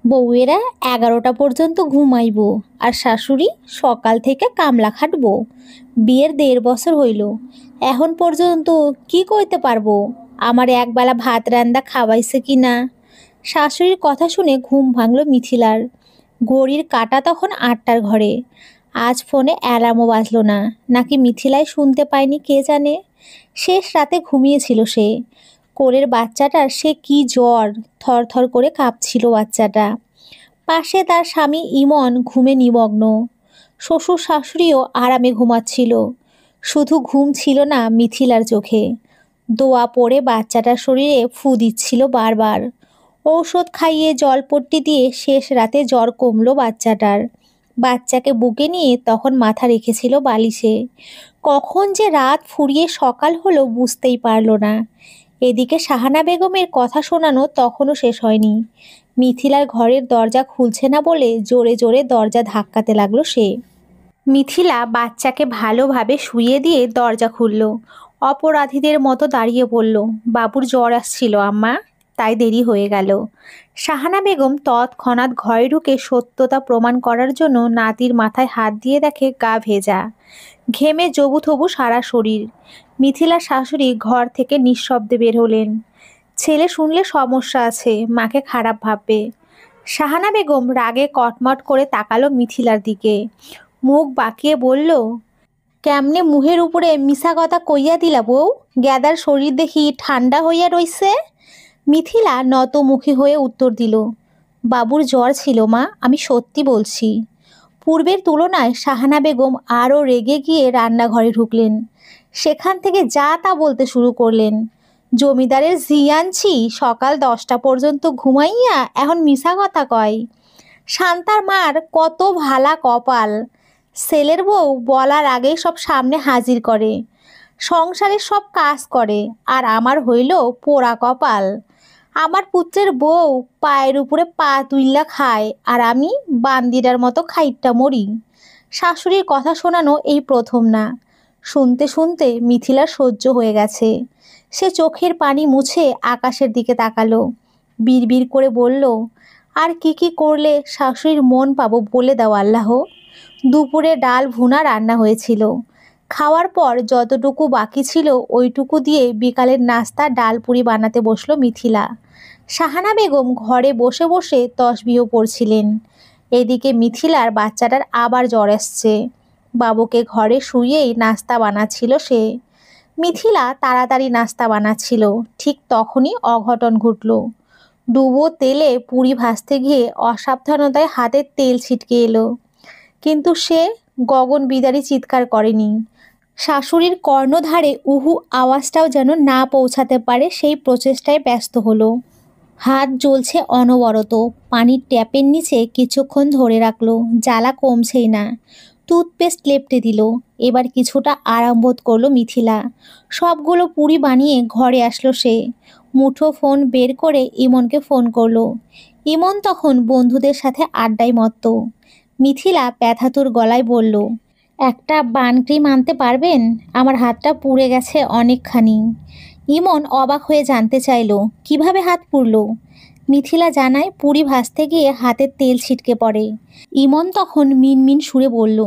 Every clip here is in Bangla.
বউয়েরা 11টা পর্যন্ত ঘুমাইবো আর শাশুড়ি সকাল থেকে কামলা খাটবো। বিয়ের 1.5 বছর হইল, এখন পর্যন্ত কি কইতে পারবো আমার একবেলা ভাত রান্দা খাওয়াইছে কি না। শাশুড়ির কথা শুনে ঘুম ভাঙলো মিথিলার। ঘড়ির কাঁটা তখন 8টার ঘরে। আজ ফোনে অ্যালার্মও বাজলো না, নাকি মিথিলাই শুনতে পায়নি কে জানে। শেষ রাতে ঘুমিয়েছিল সে। কোলের বাচ্চাটার সে কি জ্বর, থরথর করে কাঁপছিল বাচ্চাটা। পাশে তার স্বামী ইমন ঘুমে নিমগ্ন। শ্বশুর শাশুড়িও আরামে ঘুমাচ্ছিল। শুধু ঘুম ছিল না মিথিলার চোখে। দোয়া পড়ে বাচ্চাটার শরীরে ফু দিচ্ছিল বারবার। ঔষধ খাইয়ে জলপট্টি দিয়ে শেষ রাতে জ্বর কমলো বাচ্চাটার। বাচ্চাকে বুকে নিয়ে তখন মাথা রেখেছিল বালিশে। কখন যে রাত ফুরিয়ে সকাল হলো বুঝতেই পারল না। এদিকে শাহানা বেগমের কথা শোনানো তখনও শেষ হয়নি। মিথিলার ঘরের দরজা খুলছে না বলে জোরে জোরে দরজা ধাক্কাতে লাগলো সে। মিথিলা বাচ্চাকে ভালোভাবে শুইয়ে দিয়ে দরজা খুলল। অপরাধীদের মতো দাঁড়িয়ে বলল, বাবুর জ্বর আসছিল আম্মা, তাই দেরি হয়ে গেল। শাহানা বেগম তৎক্ষণাৎ ঘরে ঢুকে সত্যতা প্রমাণ করার জন্য নাতির মাথায় হাত দিয়ে দেখে গা ভেজা, ঘেমে জবুথবু সারা শরীর। মিথিলার শাশুড়ি ঘর থেকে নিঃশব্দে বের হলেন। ছেলে শুনলে সমস্যা আছে, মাকে খারাপ ভাববে। শাহানা বেগম রাগে কটমট করে তাকালো মিথিলার দিকে। মুখ বাঁকিয়ে বলল, কেমনে মুহের উপরে মিশা কথা কইয়া দিলা বউ? গ্যাদার শরীর দেখি ঠান্ডা হইয়া রইছে। মিথিলা নতমুখী হয়ে উত্তর দিল, বাবুর জ্বর ছিল মা, আমি সত্যি বলছি। পূর্বের তুলনায় শাহানা বেগম আরও রেগে গিয়ে রান্নাঘরে ঢুকলেন। সেখান থেকে যা তা বলতে শুরু করলেন। জমিদারের ঝি আনছি, সকাল 10টা পর্যন্ত ঘুমাইয়া এখন মিশা কথা কয়। শান্তার মার কত ভালা কপাল, ছেলের বউ বলার আগেই সব সামনে হাজির করে, সংসারের সব কাজ করে, আর আমার হইল পোড়া কপাল। আমার পুত্রের বউ পায়ের উপরে পা তুইল্লা খায়, আর আমি বান্দিরার মতো খাইট্টা মরি। শাশুড়ির কথা শোনানো এই প্রথম না। শুনতে শুনতে মিথিলার সহ্য হয়ে গেছে। সে চোখের পানি মুছে আকাশের দিকে তাকালো। বিড়বিড় করে বলল, আর কি কি করলে শাশুড়ির মন পাবো বলে দাও আল্লাহ। দুপুরে ডাল ভুনা রান্না হয়েছিল। খাওয়ার পর যতটুকু বাকি ছিল ওইটুকু দিয়ে বিকালের নাস্তা ডাল পুরি বানাতে বসলো মিথিলা। শাহানা বেগম ঘরে বসে বসে তসবিহ পড়ছিলেন। এদিকে মিথিলার বাচ্চাটার আবার জ্বর আসছে। বাবুকে ঘরে শুইয়েই নাস্তা বানাচ্ছিল সে। মিথিলা তাড়াতাড়ি নাস্তা বানাচ্ছিল, ঠিক তখনই অঘটন ঘটল। ডুবো তেলে পুরি ভাজতে গিয়ে অসাবধানতায় হাতের তেল ছিটকে এলো। কিন্তু সে গগন বিদারী চিৎকার করেনি। শাশুড়ির কর্ণধারে উহু আওয়াজটাও যেন না পৌঁছাতে পারে সেই প্রচেষ্টায় ব্যস্ত হলো। হাত জ্বলছে অনবরত। পানির ট্যাপের নিচে কিছুক্ষণ ধরে রাখলো, জ্বালা কমছেই না। টুথপেস্ট লেপটে দিল। এবার কিছুটা আরাম বোধ করলো মিথিলা। সবগুলো পুরি বানিয়ে ঘরে আসলো সে। মুঠো ফোন বের করে ইমনকে ফোন করলো। ইমন তখন বন্ধুদের সাথে আড্ডায় মত্ত। মিথিলা ব্যথাতুর গলায় বলল, একটা বান ক্রিম আনতে পারবেন? আমার হাতটা পুড়ে গেছে অনেকখানি। ইমন অবাক হয়ে জানতে চাইল, কিভাবে হাত পুড়ল? মিথিলা জানায়, পুরি ভাজতে গিয়ে হাতের তেল ছিটকে পড়ে। ইমন তখন মিনমিন সুরে বলল,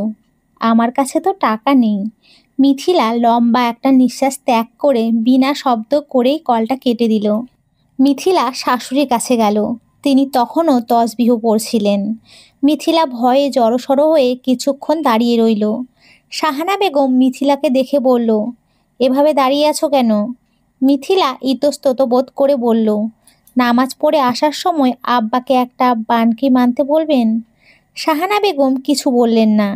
আমার কাছে তো টাকা নেই। মিথিলা লম্বা একটা নিঃশ্বাস ত্যাগ করে বিনা শব্দ করেই কলটা কেটে দিল। মিথিলা শাশুড়ির কাছে গেল। তিনি তখনও তসবিহ পড়ছিলেন। মিথিলা ভয়ে জড়সড় হয়ে কিছুক্ষণ দাঁড়িয়ে রইল। শাহানা বেগম মিথিলাকে দেখে বলল, এভাবে দাঁড়িয়ে আছো কেন? মিথিলা ইতস্তত বোধ করে বলল, নামাজ পড়ে আসার সময় আব্বাকে একটা বানকি মানতে বলবেন। শাহানা বেগম কিছু বললেন না,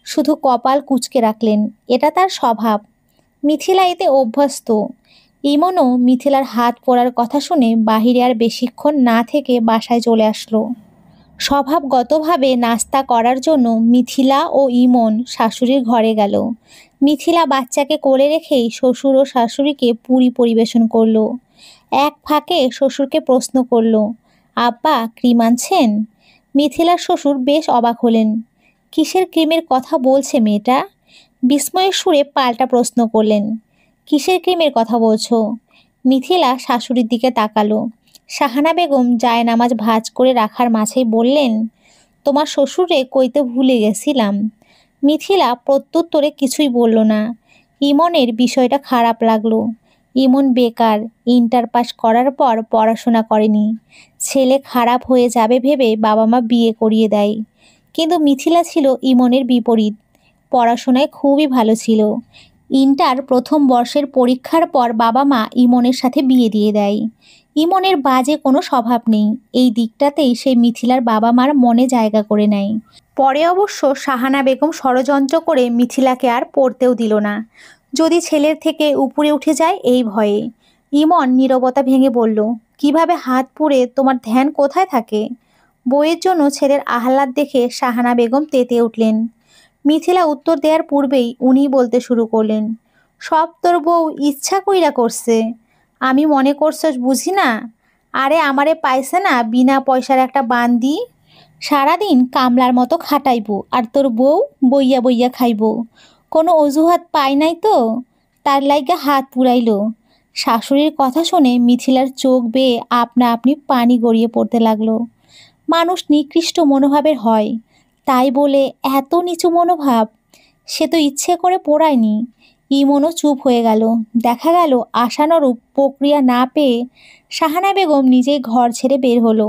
শুধু কপাল কুঁচকে রাখলেন। এটা তার স্বভাব। মিথিলা এতে অভ্যস্ত। ইমনও মিথিলার হাত পড়ার কথা শুনে বাহিরে আর বেশিক্ষণ না থেকে বাসায় চলে আসলো। স্বভাবগতভাবে নাস্তা করার জন্য মিথিলা ও ইমন শাশুড়ির ঘরে গেল। মিথিলা বাচ্চাকে কোলে রেখেই শ্বশুর ও শাশুড়িকে পুরি পরিবেশন করলো। এক ফাঁকে শ্বশুরকে প্রশ্ন করলো, আব্বা ক্রিম আনছেন? মিথিলার শ্বশুর বেশ অবাক হলেন। কিসের ক্রিমের কথা বলছে মেয়েটা? বিস্ময়ের সুরে পাল্টা প্রশ্ন করলেন, কিসের ক্রিমের কথা বলছো? মিথিলা শাশুড়ির দিকে তাকালো। শাহানা বেগম জায়নামাজ ভাঁজ করে রাখার মাঝেই বললেন, তোমার শ্বশুরে কইতে ভুলে গেছিলাম। মিথিলা প্রত্যুত্তরে কিছুই বলল না। ইমনের বিষয়টা খারাপ লাগলো। ইমন বেকার, ইন্টার পাস করার পর পড়াশোনা করেনি। ছেলে খারাপ হয়ে যাবে ভেবে বাবা মা বিয়ে করিয়ে দেয়। কিন্তু মিথিলা ছিল ইমনের বিপরীত। পড়াশোনায় খুবই ভালো ছিল। ইন্টার প্রথম বর্ষের পরীক্ষার পর বাবা মা ইমনের সাথে বিয়ে দিয়ে দেয়। ইমনের বাজে কোনো স্বভাব নেই, এই দিকটাতেই সে মিথিলার বাবা মার মনে জায়গা করে নেয়। পরে অবশ্য শাহানা বেগম ষড়যন্ত্র করে মিথিলাকে আর পড়তেও দিল না, যদি ছেলের থেকে উপরে উঠে যায় এই ভয়ে। ইমন নীরবতা ভেঙে বলল, কিভাবে হাত পুড়ে তোমার ধ্যান কোথায় থাকে? বইয়ের জন্য ছেলের আহ্লাদ দেখে শাহানা বেগম তেতে উঠলেন। মিথিলা উত্তর দেওয়ার পূর্বেই উনি বলতে শুরু করলেন, সব তোর বউ ইচ্ছা কইরা করছে। আমি মনে করছস বুঝি না? আরে আমারে পাইছে না বিনা পয়সার একটা বান্দি, সারাদিন কামলার মতো খাটাইবো আর তোর বউ বইয়া বইয়া খাইবো। কোনো অজুহাত পাই নাই তো, তার লাইগা হাত পুড়াইলো। শাশুড়ির কথা শুনে মিথিলার চোখ বেয়ে আপনা আপনি পানি গড়িয়ে পড়তে লাগলো। মানুষ নিকৃষ্ট মনোভাবের হয়, তাই বলে এত নিচু মনোভাব? সে তো ইচ্ছে করে পোড়ায়নি। ইমনও চুপ হয়ে গেল। দেখা গেল আশানুরূপ প্রক্রিয়া না পেয়ে শাহানা বেগম নিজেই ঘর ছেড়ে বের হলো।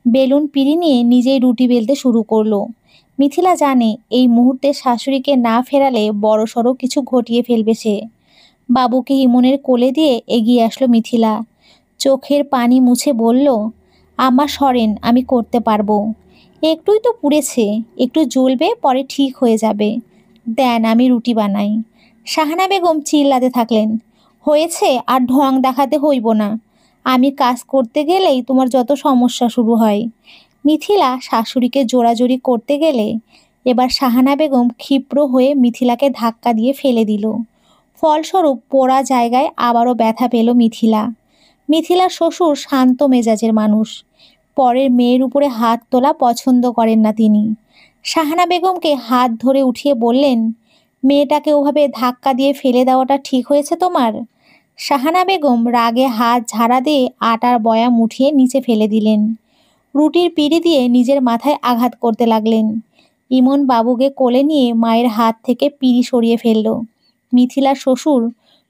বেলুন পিঁড়ি নিয়ে নিজেই রুটি বেলতে শুরু করলো। মিথিলা জানে এই মুহূর্তে শাশুড়িকে না ফেরালে বড়সড় কিছু ঘটিয়ে ফেলবে সে। বাবুকে ইমনের কোলে দিয়ে এগিয়ে আসলো মিথিলা। চোখের পানি মুছে বলল, আম্মা সরেন, আমি করতে পারবো। একটুই তো পুড়েছে, একটু জ্বলবে, পরে ঠিক হয়ে যাবে। দেন আমি রুটি বানাই। শাহানা বেগম চিল্লাতে থাকলেন, হয়েছে আর ঢং দেখাতে হইব না। আমি কাজ করতে গেলেই তোমার যত সমস্যা শুরু হয়। মিথিলা শাশুড়িকে জোরাজোরি করতে গেলে এবার শাহানা বেগম ক্ষিপ্র হয়ে মিথিলাকে ধাক্কা দিয়ে ফেলে দিল। ফলস্বরূপ পোড়া জায়গায় আবারও ব্যথা পেল মিথিলা। মিথিলার শ্বশুর শান্ত মেজাজের মানুষ। পরের মেয়ের উপরে হাত তোলা পছন্দ করেন না তিনি। শাহানা বেগমকে হাত ধরে উঠিয়ে বললেন, মেয়েটাকে ওভাবে ধাক্কা দিয়ে ফেলে দেওয়াটা ঠিক হয়েছে তোমার? শাহানা বেগম রাগে হাত ঝাড়া দিয়ে আটার বয়াম উঠিয়ে নিচে ফেলে দিলেন। রুটির পিঁড়ি দিয়ে নিজের মাথায় আঘাত করতে লাগলেন। ইমন বাবুকে কোলে নিয়ে মায়ের হাত থেকে পিঁড়ি সরিয়ে ফেলল। মিথিলার শ্বশুর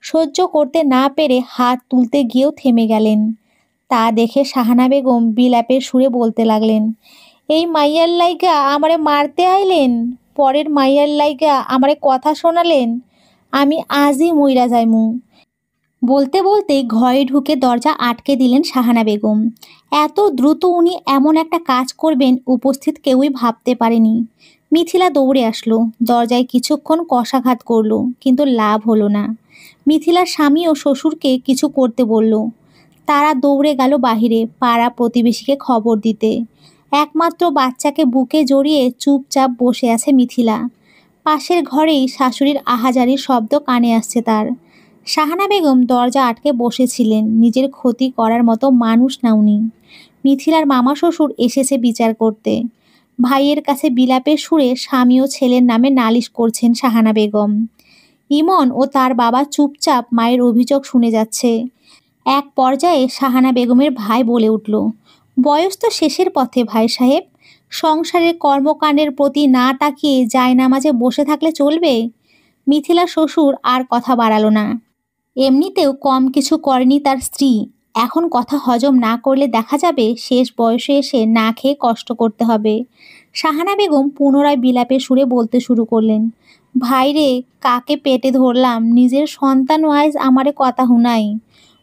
সহ্য করতে না পেরে হাত তুলতে গিয়েও থেমে গেলেন। তা দেখে শাহানা বেগম বিলাপের সুরে বলতে লাগলেন, এই মাইয়ার লাইগা আমারে মারতে আইলেন, পরের মাইয়ার লাইগা আমারে কথা শোনালেন, আমি আজই মইরা যাইমু। বলতে বলতে ঘরে ঢুকে দরজা আটকে দিলেন শাহানা বেগম। এত দ্রুত উনি এমন একটা কাজ করবেন উপস্থিত কেউই ভাবতে পারেনি। মিথিলা দৌড়ে আসলো, দরজায় কিছুক্ষণ কষাঘাত করলো, কিন্তু লাভ হলো না। মিথিলার স্বামী ও শ্বশুরকে কিছু করতে বলল। তারা দৌড়ে গেল বাহিরে পাড়া প্রতিবেশীকে খবর দিতে। একমাত্র বাচ্চাকে বুকে জড়িয়ে চুপচাপ বসে আছে মিথিলা। পাশের ঘরেই শাশুড়ির আহাজারির শব্দ কানে আসছে তার। শাহানা বেগম দরজা আটকে বসেছিলেন, নিজের ক্ষতি করার মতো মানুষ না উনি। মিথিলার মামা শ্বশুর এসেছে বিচার করতে। ভাইয়ের কাছে বিলাপের সুরে স্বামী ও ছেলের নামে নালিশ করছেন শাহানা বেগম। ইমন ও তার বাবা চুপচাপ মায়ের অভিযোগ শুনে যাচ্ছে। এক পর্যায়ে শাহানা বেগমের ভাই বলে উঠল, বয়স তো শেষের পথে ভাই সাহেব, সংসারের কর্মকাণ্ডের প্রতি না তাকিয়ে জায়নামাজে বসে থাকলে চলবে? মিথিলা শ্বশুর আর কথা বাড়ালো না। এমনিতেও কম কিছু করেনি তার স্ত্রী, এখন কথা হজম না করলে দেখা যাবে শেষ বয়সে এসে না খেয়ে কষ্ট করতে হবে। শাহানা বেগম পুনরায় বিলাপের সুরে বলতে শুরু করলেন, ভাইরে, কাকে পেটে ধরলাম, নিজের সন্তান ওয়াইজ আমারে কথা হুনাই।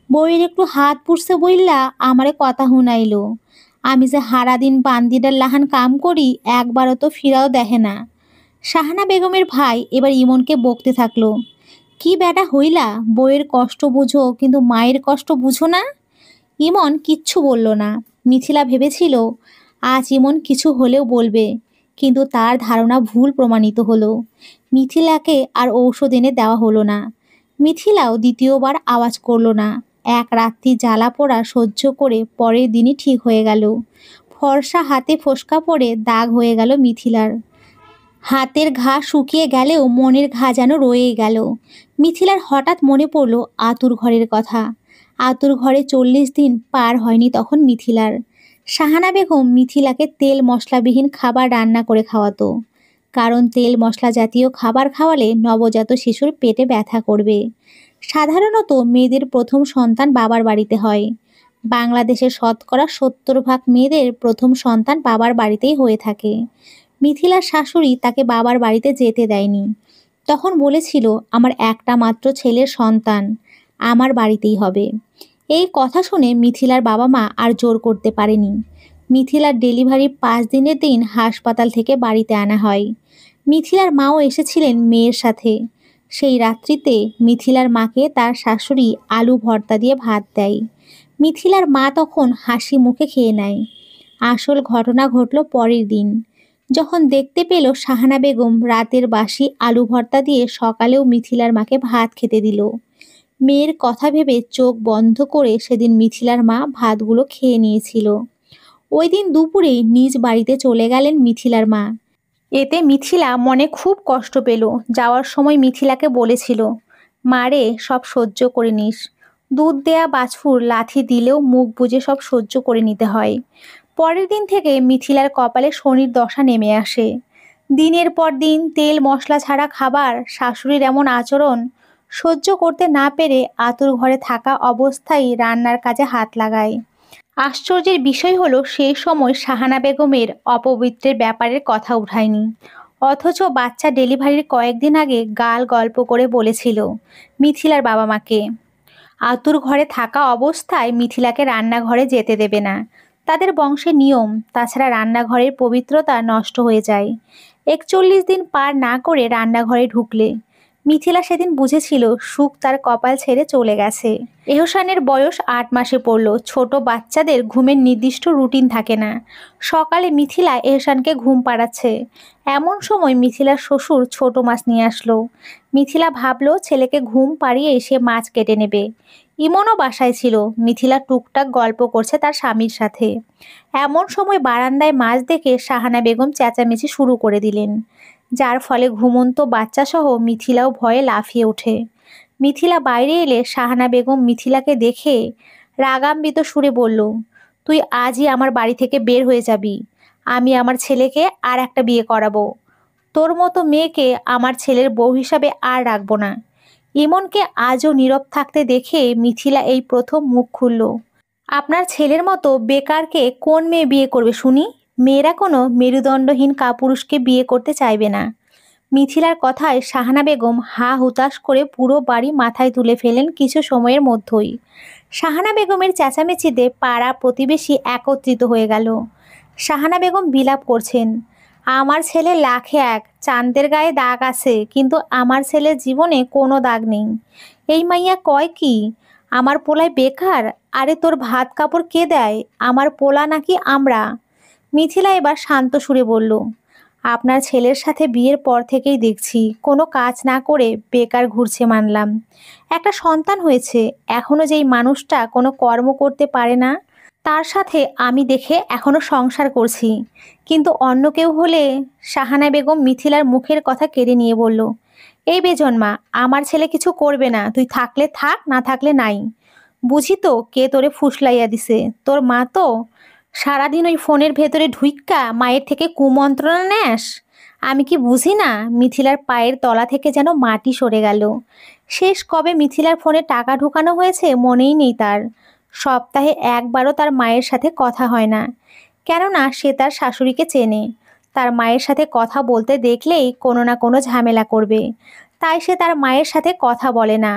বইয়ের একটু হাত পুড়ছে বইল্লা আমারে কথা হুনাইলো। আমি যে হারাদিন বান্দিটার লাহান কাম করি, একবারও তো ফিরাও দেখে না। শাহানা বেগমের ভাই এবার ইমনকে বকতে থাকলো, কি বেটা হইলা, বইয়ের কষ্ট বুঝো কিন্তু মায়ের কষ্ট বুঝো না? ইমন কিচ্ছু বলল না। মিথিলা ভেবেছিল আজ ইমন কিছু হলেও বলবে, কিন্তু তার ধারণা ভুল প্রমাণিত হলো। মিথিলাকে আর ঔষধ এনে দেওয়া হলো না। মিথিলাও দ্বিতীয়বার আওয়াজ করলো না। এক রাত্রি জ্বালা পোড়া সহ্য করে পরের দিনই ঠিক হয়ে গেল। ফর্সা হাতে ফোসকা পড়ে দাগ হয়ে গেল মিথিলার। হাতের ঘা শুকিয়ে গেলেও মনের ঘা যেন রয়েই গেল। মিথিলার হঠাৎ মনে পড়ল আতুর ঘরের কথা। আতুর ঘরে 40 দিন পার হয়নি তখন মিথিলার। শাহানা বেগম মিথিলাকে তেল মশলাবিহীন খাবার রান্না করে খাওয়াতো, কারণ তেল মশলা জাতীয় খাবার খাওয়ালে নবজাত শিশুর পেটে ব্যথা করবে। সাধারণত মেয়েদের প্রথম সন্তান বাবার বাড়িতে হয়। বাংলাদেশের শতকরা 70 ভাগ মেয়েদের প্রথম সন্তান বাবার বাড়িতেই হয়ে থাকে। মিথিলার শাশুড়ি তাকে বাবার বাড়িতে যেতে দেয়নি। তখন বলেছিল, আমার একটা মাত্র ছেলের সন্তান, আমার বাড়িতেই হবে। এই কথা শুনে মিথিলার বাবা মা আর জোর করতে পারেনি। মিথিলার ডেলিভারির 5 দিনের দিন হাসপাতাল থেকে বাড়িতে আনা হয়। মিথিলার মাও এসেছিলেন মেয়ের সাথে। সেই রাত্রিতে মিথিলার মাকে তার শাশুড়ি আলু ভর্তা দিয়ে ভাত দেয়। মিথিলার মা তখন হাসি মুখে খেয়ে নেয়। আসল ঘটনা ঘটল পরের দিন, যখন দেখতে পেল শাহানা বেগম রাতের বাসি আলু ভর্তা দিয়ে সকালেও মিথিলার মাকে ভাত খেতে দিল। মেয়ের কথা ভেবে চোখ বন্ধ করে সেদিন মিথিলার মা ভাতগুলো খেয়ে নিয়েছিল। ওই দিন দুপুরেই নিজ বাড়িতে চলে গেলেন মিথিলার মা। এতে মিথিলা মনে খুব কষ্ট পেল। যাওয়ার সময় মিথিলাকে বলেছিল, মারে, সব সহ্য করে নিস। দুধ দেয়া বাছুর লাথি দিলেও মুখ বুজে সব সহ্য করে নিতে হয়। পরের দিন থেকে মিথিলার কপালে শনির দশা নেমে আসে। দিনের পর দিন তেল মশলা ছাড়া খাবার, শাশুড়ির এমন আচরণ সহ্য করতে না পেরে আতুর ঘরে থাকা অবস্থায় রান্নার কাজে হাত লাগায়। আশ্চর্যের বিষয় হলো, সেই সময় শাহানা বেগমের অপবিত্রের ব্যাপারের কথা উঠায়নি, অথচ বাচ্চা ডেলিভারির কয়েকদিন আগে গাল গল্প করে বলেছিল মিথিলার বাবা মাকে আতুর ঘরে থাকা অবস্থায় মিথিলাকে রান্নাঘরে যেতে দেবে না। তাদের বংশের নিয়ম, তাছাড়া রান্নাঘরের পবিত্রতা নষ্ট হয়ে যায় 41 দিন পার না করে রান্নাঘরে ঢুকলে। মিথিলা সেদিন বুঝেছিল সুখ তার কপাল ছেড়ে চলে গেছে। এহসানের বয়স 8 মাসে পড়ল। ছোট বাচ্চাদের ঘুমের নির্দিষ্ট রুটিন থাকে না। সকালে মিথিলা এহসানকে ঘুম পাড়াচ্ছে, এমন সময় মিথিলার শ্বশুর ছোট মাছ নিয়ে আসলো। মিথিলা ভাবলো ছেলেকে ঘুম পাড়িয়ে সে মাছ কেটে নেবে। ইমনও বাসায় ছিল। মিথিলা টুকটাক গল্প করছে তার স্বামীর সাথে। এমন সময় বারান্দায় মাছ দেখে শাহানা বেগম চেঁচামেচি শুরু করে দিলেন, যার ফলে ঘুমন্ত বাচ্চাসহ মিথিলাও ভয়ে লাফিয়ে ওঠে। মিথিলা বাইরে এলে শাহানা বেগম মিথিলাকে দেখে রাগান্বিত সুরে বলল, তুই আজই আমার বাড়ি থেকে বের হয়ে যাবি। আমি আমার ছেলেকে আর একটা বিয়ে করাবো। তোর মতো মেয়েকে আমার ছেলের বউ হিসাবে আর রাখবো না। ইমনকে আজও নীরব থাকতে দেখে মিথিলা এই প্রথম মুখ খুলল। আপনার ছেলের মতো বেকারকে কোন মেয়ে বিয়ে করবে শুনি? মেয়েরা কোনো মেরুদণ্ডহীন কাপুরুষকে বিয়ে করতে চাইবে না। মিথিলার কথায় শাহানা বেগম হা হুতাশ করে পুরো বাড়ি মাথায় তুলে ফেলেন কিছু সময়ের মধ্যেই। শাহানা বেগমের চেঁচামেচিতে পাড়া প্রতিবেশী একত্রিত হয়ে গেল। শাহানা বেগম বিলাপ করছেন, আমার ছেলে লাখে এক, চাঁদের গায়ে দাগ আছে, কিন্তু আমার ছেলের জীবনে কোনো দাগ নেই। এই মাইয়া কয় কি, আমার পোলায় বেকার? আরে তোর ভাত কাপড় কে দেয়, আমার পোলা নাকি আমরা? মিথিলা এবার শান্ত সুরে বলল, আপনার ছেলের সাথে বিয়ের পর থেকেই দেখছি কোনো কাজ না করে বেকার ঘুরছে মানলাম। একটা সন্তান হয়েছে, এখনো যেই মানুষটা কোনো কর্ম করতে পারে না, তার সাথে আমি দেখে এখনো সংসার করছি। কিন্তু অন্য কেউ হলে। শাহানা বেগম মিথিলার মুখের কথা কেড়ে নিয়ে বলল, এই বেজন্মা, আমার ছেলে কিছু করবে না, তুই থাকলে থাক, না থাকলে নাই। বুঝি তো কে তোরে ফুসলাইয়া দিছে, তোর মা তো। সারাদিন ওই ফোনের ভেতরে ঢুইক্কা মায়ের থেকে কুমন্ত্রণা নেস। আমি কি বুঝি না? মিথিলার পায়ের তলা থেকে যেন মাটি সরে গেল। শেষ কবে মিথিলার ফোনে টাকা ঢুকানো হয়েছে মনেই নেই তার। সপ্তাহে একবারও তার মায়ের সাথে কথা হয় না, কেননা সে তার শাশুড়িকে চেনে। তার মায়ের সাথে কথা বলতে দেখলেই কোনো না কোনো ঝামেলা করবে, তাই সে তার মায়ের সাথে কথা বলে না।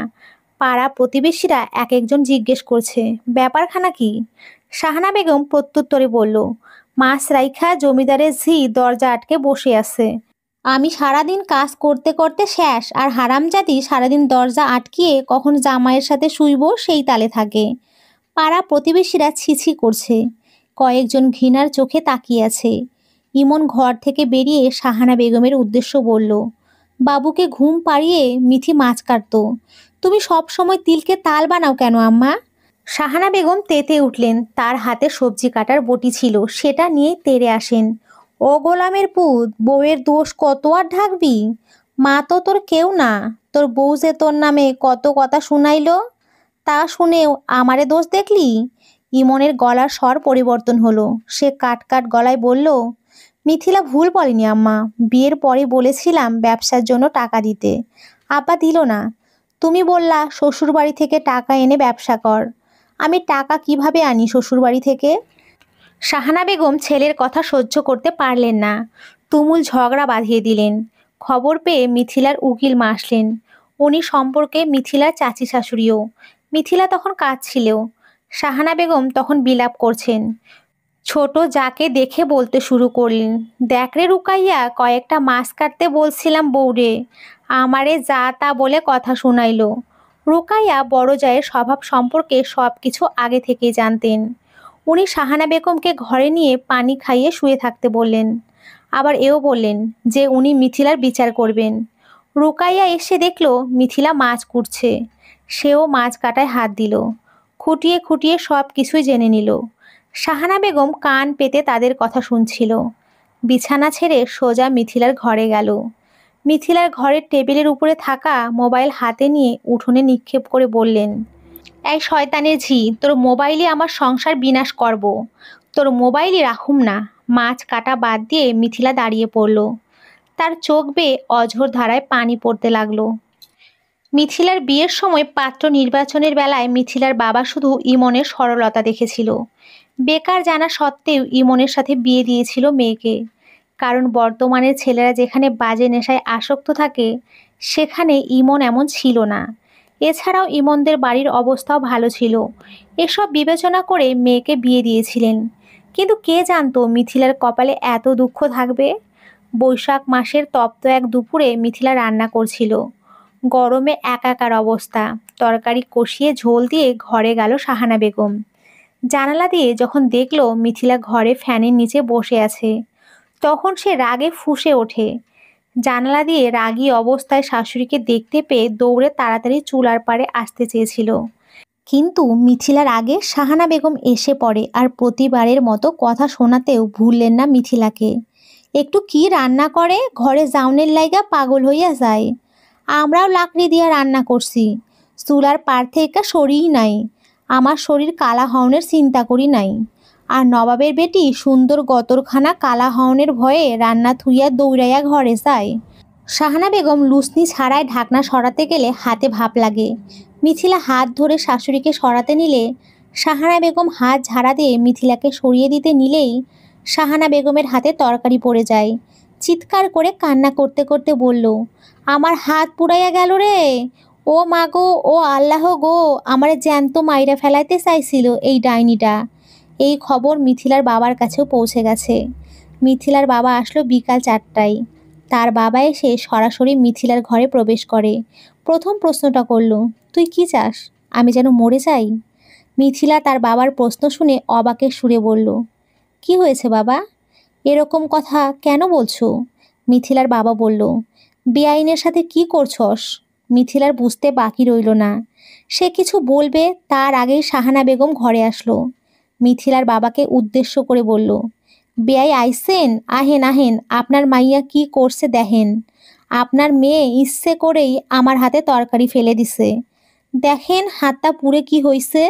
পাড়া প্রতিবেশীরা এক একজন জিজ্ঞেস করছে, ব্যাপারখানা কি? শাহানা বেগম প্রত্যুত্তরে বলল, মাছ রাইখা জমিদারের ঝি দরজা আটকে বসে আছে। আমি সারাদিন কাজ করতে করতে শেষ, আর হারামজাদি সারাদিন দরজা আটকিয়ে কখন জামাইয়ের সাথে শুইব সেই তালে থাকে। পাড়া প্রতিবেশীরা ছিছি করছে, কয়েকজন ঘৃণার চোখে তাকিয়ে আছে। ইমন ঘর থেকে বেরিয়ে শাহানা বেগমের উদ্দেশ্য বলল, বাবুকে ঘুম পাড়িয়ে মিথি মাছ কাটতো। তুমি সব সময় তিলকে তাল বানাও কেন আম্মা? শাহানা বেগম তেতে উঠলেন। তার হাতে সবজি কাটার বটি ছিল, সেটা নিয়ে তেড়ে আসেন। ও গোলামের পুত, বউয়ের দোষ কত আর ঢাকবি? মা তো তোর কেউ না, তোর বউ যে তোর নামে কত কথা শুনাইলো। তা শুনেও আমারে দোষ দেখলি? ইমনের গলার স্বর পরিবর্তন হলো। সে কাট কাট গলায় বলল, মিথিলা ভুল বলেনি আম্মা। বিয়ের পরে বলেছিলাম ব্যবসার জন্য টাকা দিতে, আব্বা দিল না। তুমি বললা শ্বশুরবাড়ি থেকে টাকা এনে ব্যবসা কর। আমি টাকা কিভাবে আনি শ্বশুরবাড়ি থেকে? শাহানা বেগম ছেলের কথা সহ্য করতে পারলেন না। তুমুল ঝগড়া বাঁধিয়ে দিলেন। খবর পেয়ে মিথিলার উকিল মা আসলেন। উনি সম্পর্কে মিথিলার চাচি শাশুড়িও। মিথিলা তখন কাঁদছিল। শাহানা বেগম তখন বিলাপ করছেন। ছোট যাকে দেখে বলতে শুরু করলেন, দেখ রে রুকাইয়া, কয়েকটা মাছ কাটতে বলছিলাম বউরে, আমারে যা তা বলে কথা শুনাইলো। রুকাইয়া বড় জায়ের স্বভাব সম্পর্কে সব কিছু আগে থেকেই জানতেন। উনি শাহানা বেগমকে ঘরে নিয়ে পানি খাইয়ে শুয়ে থাকতে বললেন। আবার এও বললেন যে উনি মিথিলার বিচার করবেন। রুকাইয়া এসে দেখল মিথিলা মাছ কুটছে। সেও মাছ কাটায় হাত দিল। খুঁটিয়ে খুঁটিয়ে সব কিছুই জেনে নিল। শাহানা বেগম কান পেতে তাদের কথা শুনছিল। বিছানা ছেড়ে সোজা মিথিলার ঘরে গেল। মিথিলার ঘরের টেবিলের উপরে থাকা মোবাইল হাতে নিয়ে উঠোনে নিক্ষেপ করে বললেন, এই শয়তানের ঝি, তোর মোবাইলে আমার সংসার বিনাশ করব। তোর মোবাইলই রাখুম না। মাছ কাটা বাদ দিয়ে মিথিলা দাঁড়িয়ে পড়ল। তার চোখ বেয়ে অঝোর ধারায় পানি পড়তে লাগলো। মিথিলার বিয়ের সময় পাত্র নির্বাচনের বেলায় মিথিলার বাবা শুধু ইমনের সরলতা দেখেছিল। বেকার জানা সত্ত্বেও ইমনের সাথে বিয়ে দিয়েছিল মেয়েকে। কারণ বর্তমানের ছেলেরা যেখানে বাজে নেশায় আসক্ত থাকে, সেখানে ইমন এমন ছিল না। এছাড়াও ইমনদের বাড়ির অবস্থাও ভালো ছিল। এসব বিবেচনা করে মেয়েকে বিয়ে দিয়েছিলেন। কিন্তু কে জানতো মিথিলার কপালে এত দুঃখ থাকবে। বৈশাখ মাসের তপ্ত এক দুপুরে মিথিলা রান্না করছিল। গরমে একাকার অবস্থা। তরকারি কষিয়ে ঝোল দিয়ে ঘরে গেল শাহানা বেগম। জানালা দিয়ে যখন দেখলো মিথিলা ঘরে ফ্যানের নিচে বসে আছে, তখন সে রাগে ফুঁসে ওঠে। জানালা দিয়ে রাগী অবস্থায় শাশুড়িকে দেখতে পেয়ে দৌড়ে তাড়াতাড়ি চুলার পাড়ে আসতে চেয়েছিল। কিন্তু মিথিলার আগে শাহানা বেগম এসে পড়ে আর প্রতিবারের মতো কথা শোনাতেও ভুললেন না মিথিলাকে। একটু কি রান্না করে, ঘরে জাউনের লাইগা পাগল হইয়া যায়। আমরাও লাকড়ি দিয়া রান্না করছি, চুলার পার থেকে সরিই নাই। আমার শরীর কালা হওনের চিন্তা করি নাই। আর নবাবের বেটি সুন্দর গতরখানা কালা হওনের ভয়ে রান্না থুইয়া দৌড়াইয়া ঘরে যায়। শাহানা বেগম লুসনি ছাড়াই ঢাকনা সরাতে গেলে হাতে ভাপ লাগে। মিথিলা হাত ধরে শাশুড়িকে সরাতে নিলে শাহানা বেগম হাত ঝাড়া দিয়ে মিথিলাকে সরিয়ে দিতে নিলেই শাহানা বেগমের হাতে তরকারি পড়ে যায়। চিৎকার করে কান্না করতে করতে বলল, আমার হাত পুড়াইয়া গেল রে। ও মা গো, ও আল্লাহ গো, আমারে জ্যান্ত মাইরা ফেলাইতে চাইছিল এই ডাইনিটা। এই খবর মিথিলার বাবার কাছেও পৌঁছে গেছে। মিথিলার বাবা আসলো বিকাল 4টায়। তার বাবা এসে সরাসরি মিথিলার ঘরে প্রবেশ করে। প্রথম প্রশ্নটা করল, তুই কি চাস? আমি যেন মরে যাই? মিথিলা তার বাবার প্রশ্ন শুনে অবাকের সুরে বলল, কি হয়েছে বাবা? এরকম কথা কেন বলছো? মিথিলার বাবা বলল, বেআইনের সাথে কি করছস? মিথিলার বুঝতে বাকি রইল না। সে কিছু বলবে তার আগেই শাহানা বেগম ঘরে আসলো। মিথিলার বাবাকে উদ্দেশ্য করে বলল, বেআই আইসেন, আহেন আহেন, আপনার মাইয়া কি করছে দেখেন। আপনার মেয়ে ইচ্ছে করেই আমার হাতে তরকারি ফেলে দিছে। দেখেন হাতটা পুড়ে কি হইছে।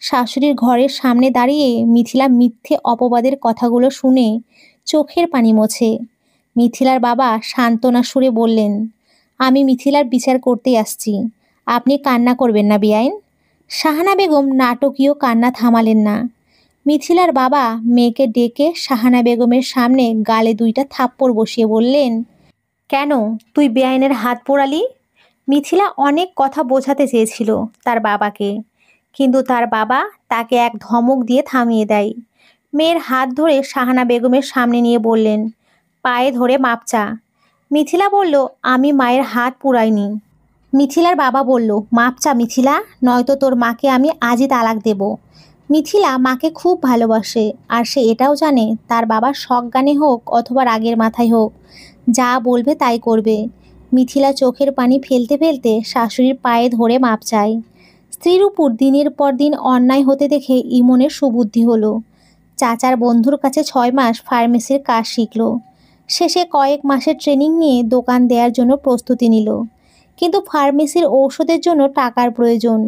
শাশুড়ির ঘরের সামনে দাঁড়িয়ে মিথিলা মিথ্যে অপবাদের কথাগুলো শুনে চোখের পানি মোছে। মিথিলার বাবা সান্ত্বনা সুরে বললেন, আমি মিথিলার বিচার করতে আসছি, আপনি কান্না করবেন না বেআইন। শাহানা বেগম নাটকীয় কান্না থামালেন না। মিথিলার বাবা মেয়েকে ডেকে শাহানা বেগমের সামনে গালে 2টা থাপ্পড় বসিয়ে বললেন, কেন তুই বেআইনের হাত পোড়ালি? মিথিলা অনেক কথা বোঝাতে চেয়েছিল তার বাবাকে, কিন্তু তার বাবা তাকে এক ধমক দিয়ে থামিয়ে দেয়। মেয়ের হাত ধরে শাহানা বেগমের সামনে নিয়ে বললেন, পায়ে ধরে মাপ চা। মিথিলা বলল, আমি মায়ের হাত পুড়াইনি। মিথিলার বাবা বলল, মাপ চা মিথিলা, নয়তো তোর মাকে আমি আজই তালাক দেব। মিথিলা মাকে খুব ভালোবাসে, আর সে এটাও জানে তার বাবার সজ্ঞানে হোক অথবা রাগের মাথায় হোক, যা বলবে তাই করবে। মিথিলা চোখের পানি ফেলতে ফেলতে শাশুড়ির পায়ে ধরে মাপ চায়। স্ত্রীর উপর দিনের পর দিন অন্যায় হতে দেখে ইমনের সুবুদ্ধি হলো। চাচার বন্ধুর কাছে 6 মাস ফার্মেসির কাজ শিখল। শেষে কয়েক মাসের ট্রেনিং নিয়ে দোকান দেওয়ার জন্য প্রস্তুতি নিল। কিন্তু ফার্মেসির ঔষধের জন্য টাকার প্রয়োজন।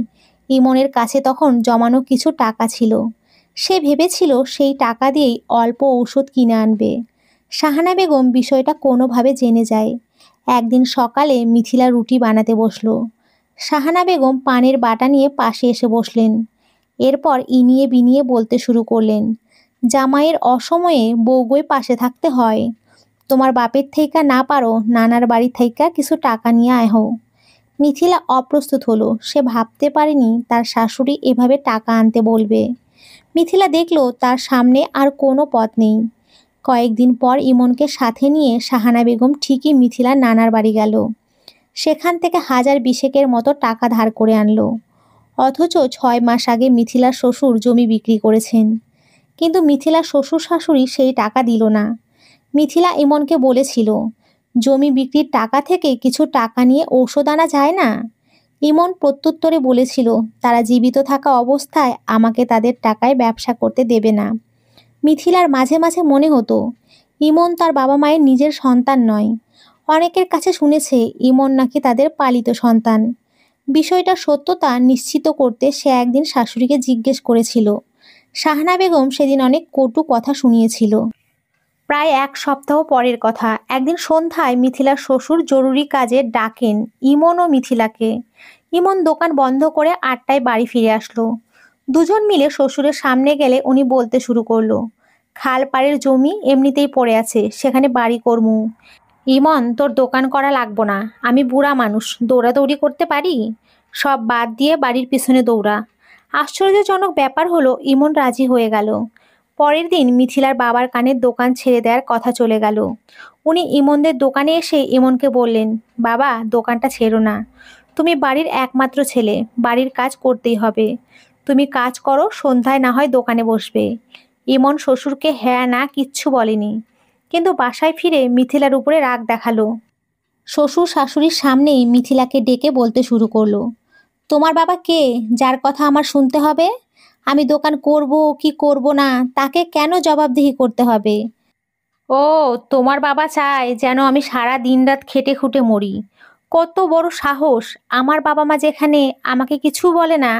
ইমনের কাছে তখন জমানো কিছু টাকা ছিল। সে ভেবেছিল সেই টাকা দিয়েই অল্প ঔষধ কিনে আনবে। শাহানা বেগম বিষয়টা কোনোভাবে জেনে যায়। একদিন সকালে মিথিলা রুটি বানাতে বসলো। শাহানা বেগম পানের বাটা নিয়ে পাশে এসে বসলেন। এরপর ইনিয়ে বিনিয়ে বলতে শুরু করলেন, জামাইয়ের অসময়ে বউগোয় পাশে থাকতে হয়। তোমার বাপের থেইকা না পারো নানার বাড়ি থেইকা কিছু টাকা নিয়ে আয়হো। মিথিলা অপ্রস্তুত হলো। সে ভাবতে পারেনি তার শাশুড়ি এভাবে টাকা আনতে বলবে। মিথিলা দেখলো তার সামনে আর কোনো পথ নেই। কয়েকদিন পর ইমনকে সাথে নিয়ে শাহানা বেগম ঠিকই মিথিলার নানার বাড়ি গেল। সেখান থেকে 1000 মতো টাকা ধার করে আনলো। অথচ 6 মাস আগে মিথিলার শ্বশুর জমি বিক্রি করেছেন। কিন্তু মিথিলার শ্বশুর শাশুড়ি সেই টাকা দিল না। মিথিলা ইমনকে বলেছিল, জমি বিক্রির টাকা থেকে কিছু টাকা নিয়ে ঔষধ আনা যায় না। ইমন প্রত্যুত্তরে বলেছিল, তারা জীবিত থাকা অবস্থায় আমাকে তাদের টাকায় ব্যবসা করতে দেবে না। মিথিলার মাঝে মাঝে মনে হতো, ইমন তার বাবা মায়ের নিজের সন্তান নয়। অনেকের কাছে শুনেছে ইমন নাকি তাদের পালিত সন্তান। বিষয়টা সত্যতা নিশ্চিত করতে সে একদিন শাশুড়িকে জিজ্ঞেস করেছিল। শাহানা বেগম সেদিন অনেক কটু কথা শুনিয়েছিল। প্রায় 1 সপ্তাহ পরের কথা। একদিন সন্ধ্যায় মিথিলার শ্বশুর জরুরি কাজে ডাকেন ইমন ও মিথিলাকে। ইমন দোকান বন্ধ করে 8টায় বাড়ি ফিরে আসলো। দুজন মিলে শ্বশুরের সামনে গেলে উনি বলতে শুরু করলো, খাল পাড়ের জমি এমনিতেই পড়ে আছে, সেখানে বাড়ি করমু। ইমন, তোর দোকান করা লাগবো না। আমি বুড়া মানুষ, দৌড়াদৌড়ি করতে পারি। সব বাদ দিয়ে বাড়ির পিছনে দৌড়া। আশ্চর্যজনক ব্যাপার হলো, ইমন রাজি হয়ে গেল। পরের দিন মিথিলার বাবার কানের দোকান ছেড়ে দেওয়ার কথা চলে গেল। উনি ইমনদের দোকানে এসে ইমনকে বললেন, বাবা, দোকানটা ছেড়ো না। তুমি বাড়ির একমাত্র ছেলে, বাড়ির কাজ করতেই হবে। তুমি কাজ করো, সন্ধ্যায় না হয় দোকানে বসবে। ইমন শ্বশুরকে হ্যাঁ না কিচ্ছু বলেনি, কিন্তু বাসায় ফিরে মিথিলার উপরে রাগ দেখালো। শ্বশুর শাশুড়ির সামনেই মিথিলাকে ডেকে বলতে শুরু করলো, তোমার বাবা কে, যার কথা আমার শুনতে হবে? আমি দোকান করব কি করব না তাকে কেন জবাবদিহি করতে হবে? ও, তোমার বাবা চায় যেন আমি সারা দিন রাত খেটে খুঁটে মরি। কত বড় সাহস! আমার বাবা মা যেখানে আমাকে কিছু বলে না,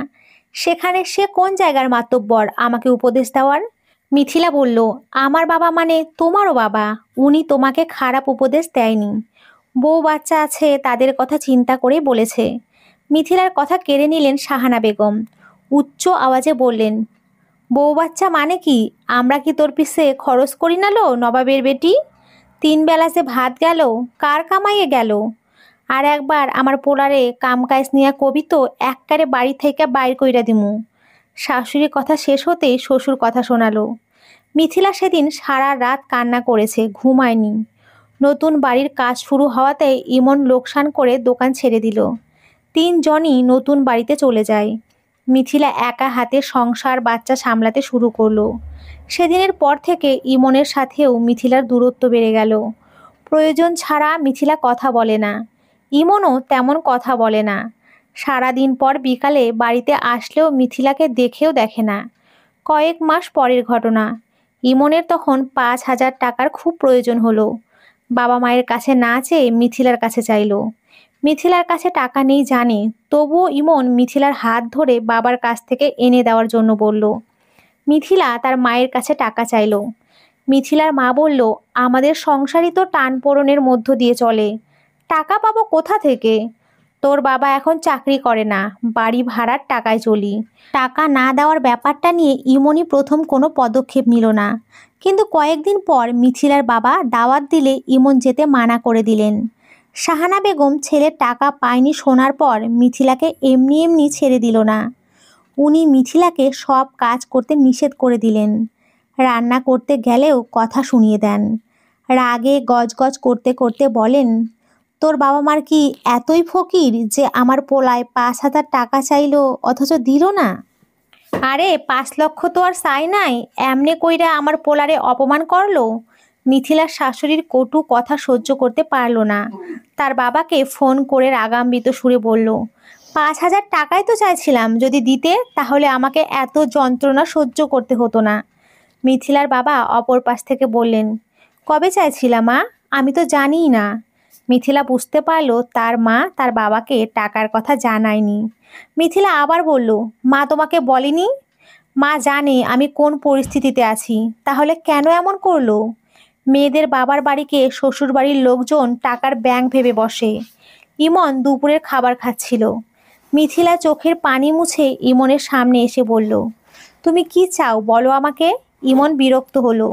সেখানে সে কোন জায়গার মাতব্বর আমাকে উপদেশ দেওয়ার? মিথিলা বলল, আমার বাবা মানে তোমারও বাবা। উনি তোমাকে খারাপ উপদেশ দেয়নি। বউ বাচ্চা আছে, তাদের কথা চিন্তা করেই বলেছে। মিথিলার কথা কেড়ে নিলেন শাহানা বেগম। উচ্চ আওয়াজে বললেন, বউ বাচ্চা মানে কি? আমরা কি তোর পিছে খরচ করি না লো, নবাবের বেটি? 3 বেলা যে ভাত গেল, কার কামাইয়ে গেল? আর একবার আমার পোলারে কাম কাজ নিয়া কবি তো এককারে বাড়ি থেকে বাইর কইরা দিমু। শাশুড়ির কথা শেষ হতেই শ্বশুর কথা শোনালো। মিথিলা সেদিন সারা রাত কান্না করেছে, ঘুমায়নি। নতুন বাড়ির কাজ শুরু হওয়াতে ইমন লোকসান করে দোকান ছেড়ে দিল। 3 জনই নতুন বাড়িতে চলে যায়। মিথিলা একা হাতে সংসার বাচ্চা সামলাতে শুরু করলো। সেদিনের পর থেকে ইমনের সাথেও মিথিলার দূরত্ব বেড়ে গেল। প্রয়োজন ছাড়া মিথিলা কথা বলে না। ইমনও তেমন কথা বলে না। সারাদিন পর বিকালে বাড়িতে আসলেও মিথিলাকে দেখেও দেখে না। কয়েক মাস পরের ঘটনা। ইমনের তখন 5000 টাকার খুব প্রয়োজন হলো। বাবা মায়ের কাছে না চেয়ে মিথিলার কাছে চাইলো। মিথিলার কাছে টাকা নেই জানে, তবুও ইমন মিথিলার হাত ধরে বাবার কাছ থেকে এনে দেওয়ার জন্য বলল। মিথিলা তার মায়ের কাছে টাকা চাইল। মিথিলার মা বলল, আমাদের সংসারই তো টানপোড়েনের মধ্য দিয়ে চলে, টাকা পাবো কোথা থেকে? তোর বাবা এখন চাকরি করে না, বাড়ি ভাড়ার টাকায় চলি। টাকা না দেওয়ার ব্যাপারটা নিয়ে ইমনই প্রথম কোনো পদক্ষেপ নিল না। কিন্তু কয়েকদিন পর মিথিলার বাবা দাওয়াত দিলে ইমন যেতে মানা করে দিলেন। শাহানা বেগম ছেলের টাকা পায়নি শোনার পর মিথিলাকে এমনি এমনি ছেড়ে দিল না। উনি মিথিলাকে সব কাজ করতে নিষেধ করে দিলেন। রান্না করতে গেলেও কথা শুনিয়ে দেন। রাগে গজগজ করতে করতে বলেন, তোর বাবা মার কি এতই ফকির যে আমার পোলায় 5000 টাকা চাইলো অথচ দিল না? আরে 5 লক্ষ তো আর চাই নাই, এমনে কইরা আমার পোলারে অপমান করলো। মিথিলার শাশুড়ির কটু কথা সহ্য করতে পারলো না। তার বাবাকে ফোন করে রাগান্বিত সুরে বলল, 5000 টাকাই তো চাইছিলাম, যদি দিতে তাহলে আমাকে এত যন্ত্রণা সহ্য করতে হতো না। মিথিলার বাবা অপর পাশ থেকে বললেন, কবে চাইছিলাম মা? আমি তো জানিই না। মিথিলা বুঝতে পারল তার মা তার বাবাকে টাকার কথা জানায়নি। মিথিলা আবার বলল, মা তোমাকে বলেনি? মা জানে আমি কোন পরিস্থিতিতে আছি, তাহলে কেন এমন করলো? মেয়েদের বাবার বাড়িকে শ্বশুর বাড়ির লোকজন টাকার ব্যাংক ভেবে বসে। ইমন দুপুরের খাবার খাচ্ছিল। মিথিলা চোখের পানি মুছে ইমনের সামনে এসে বলল, তুমি কি চাও বলো আমাকে? ইমন বিরক্ত হলো।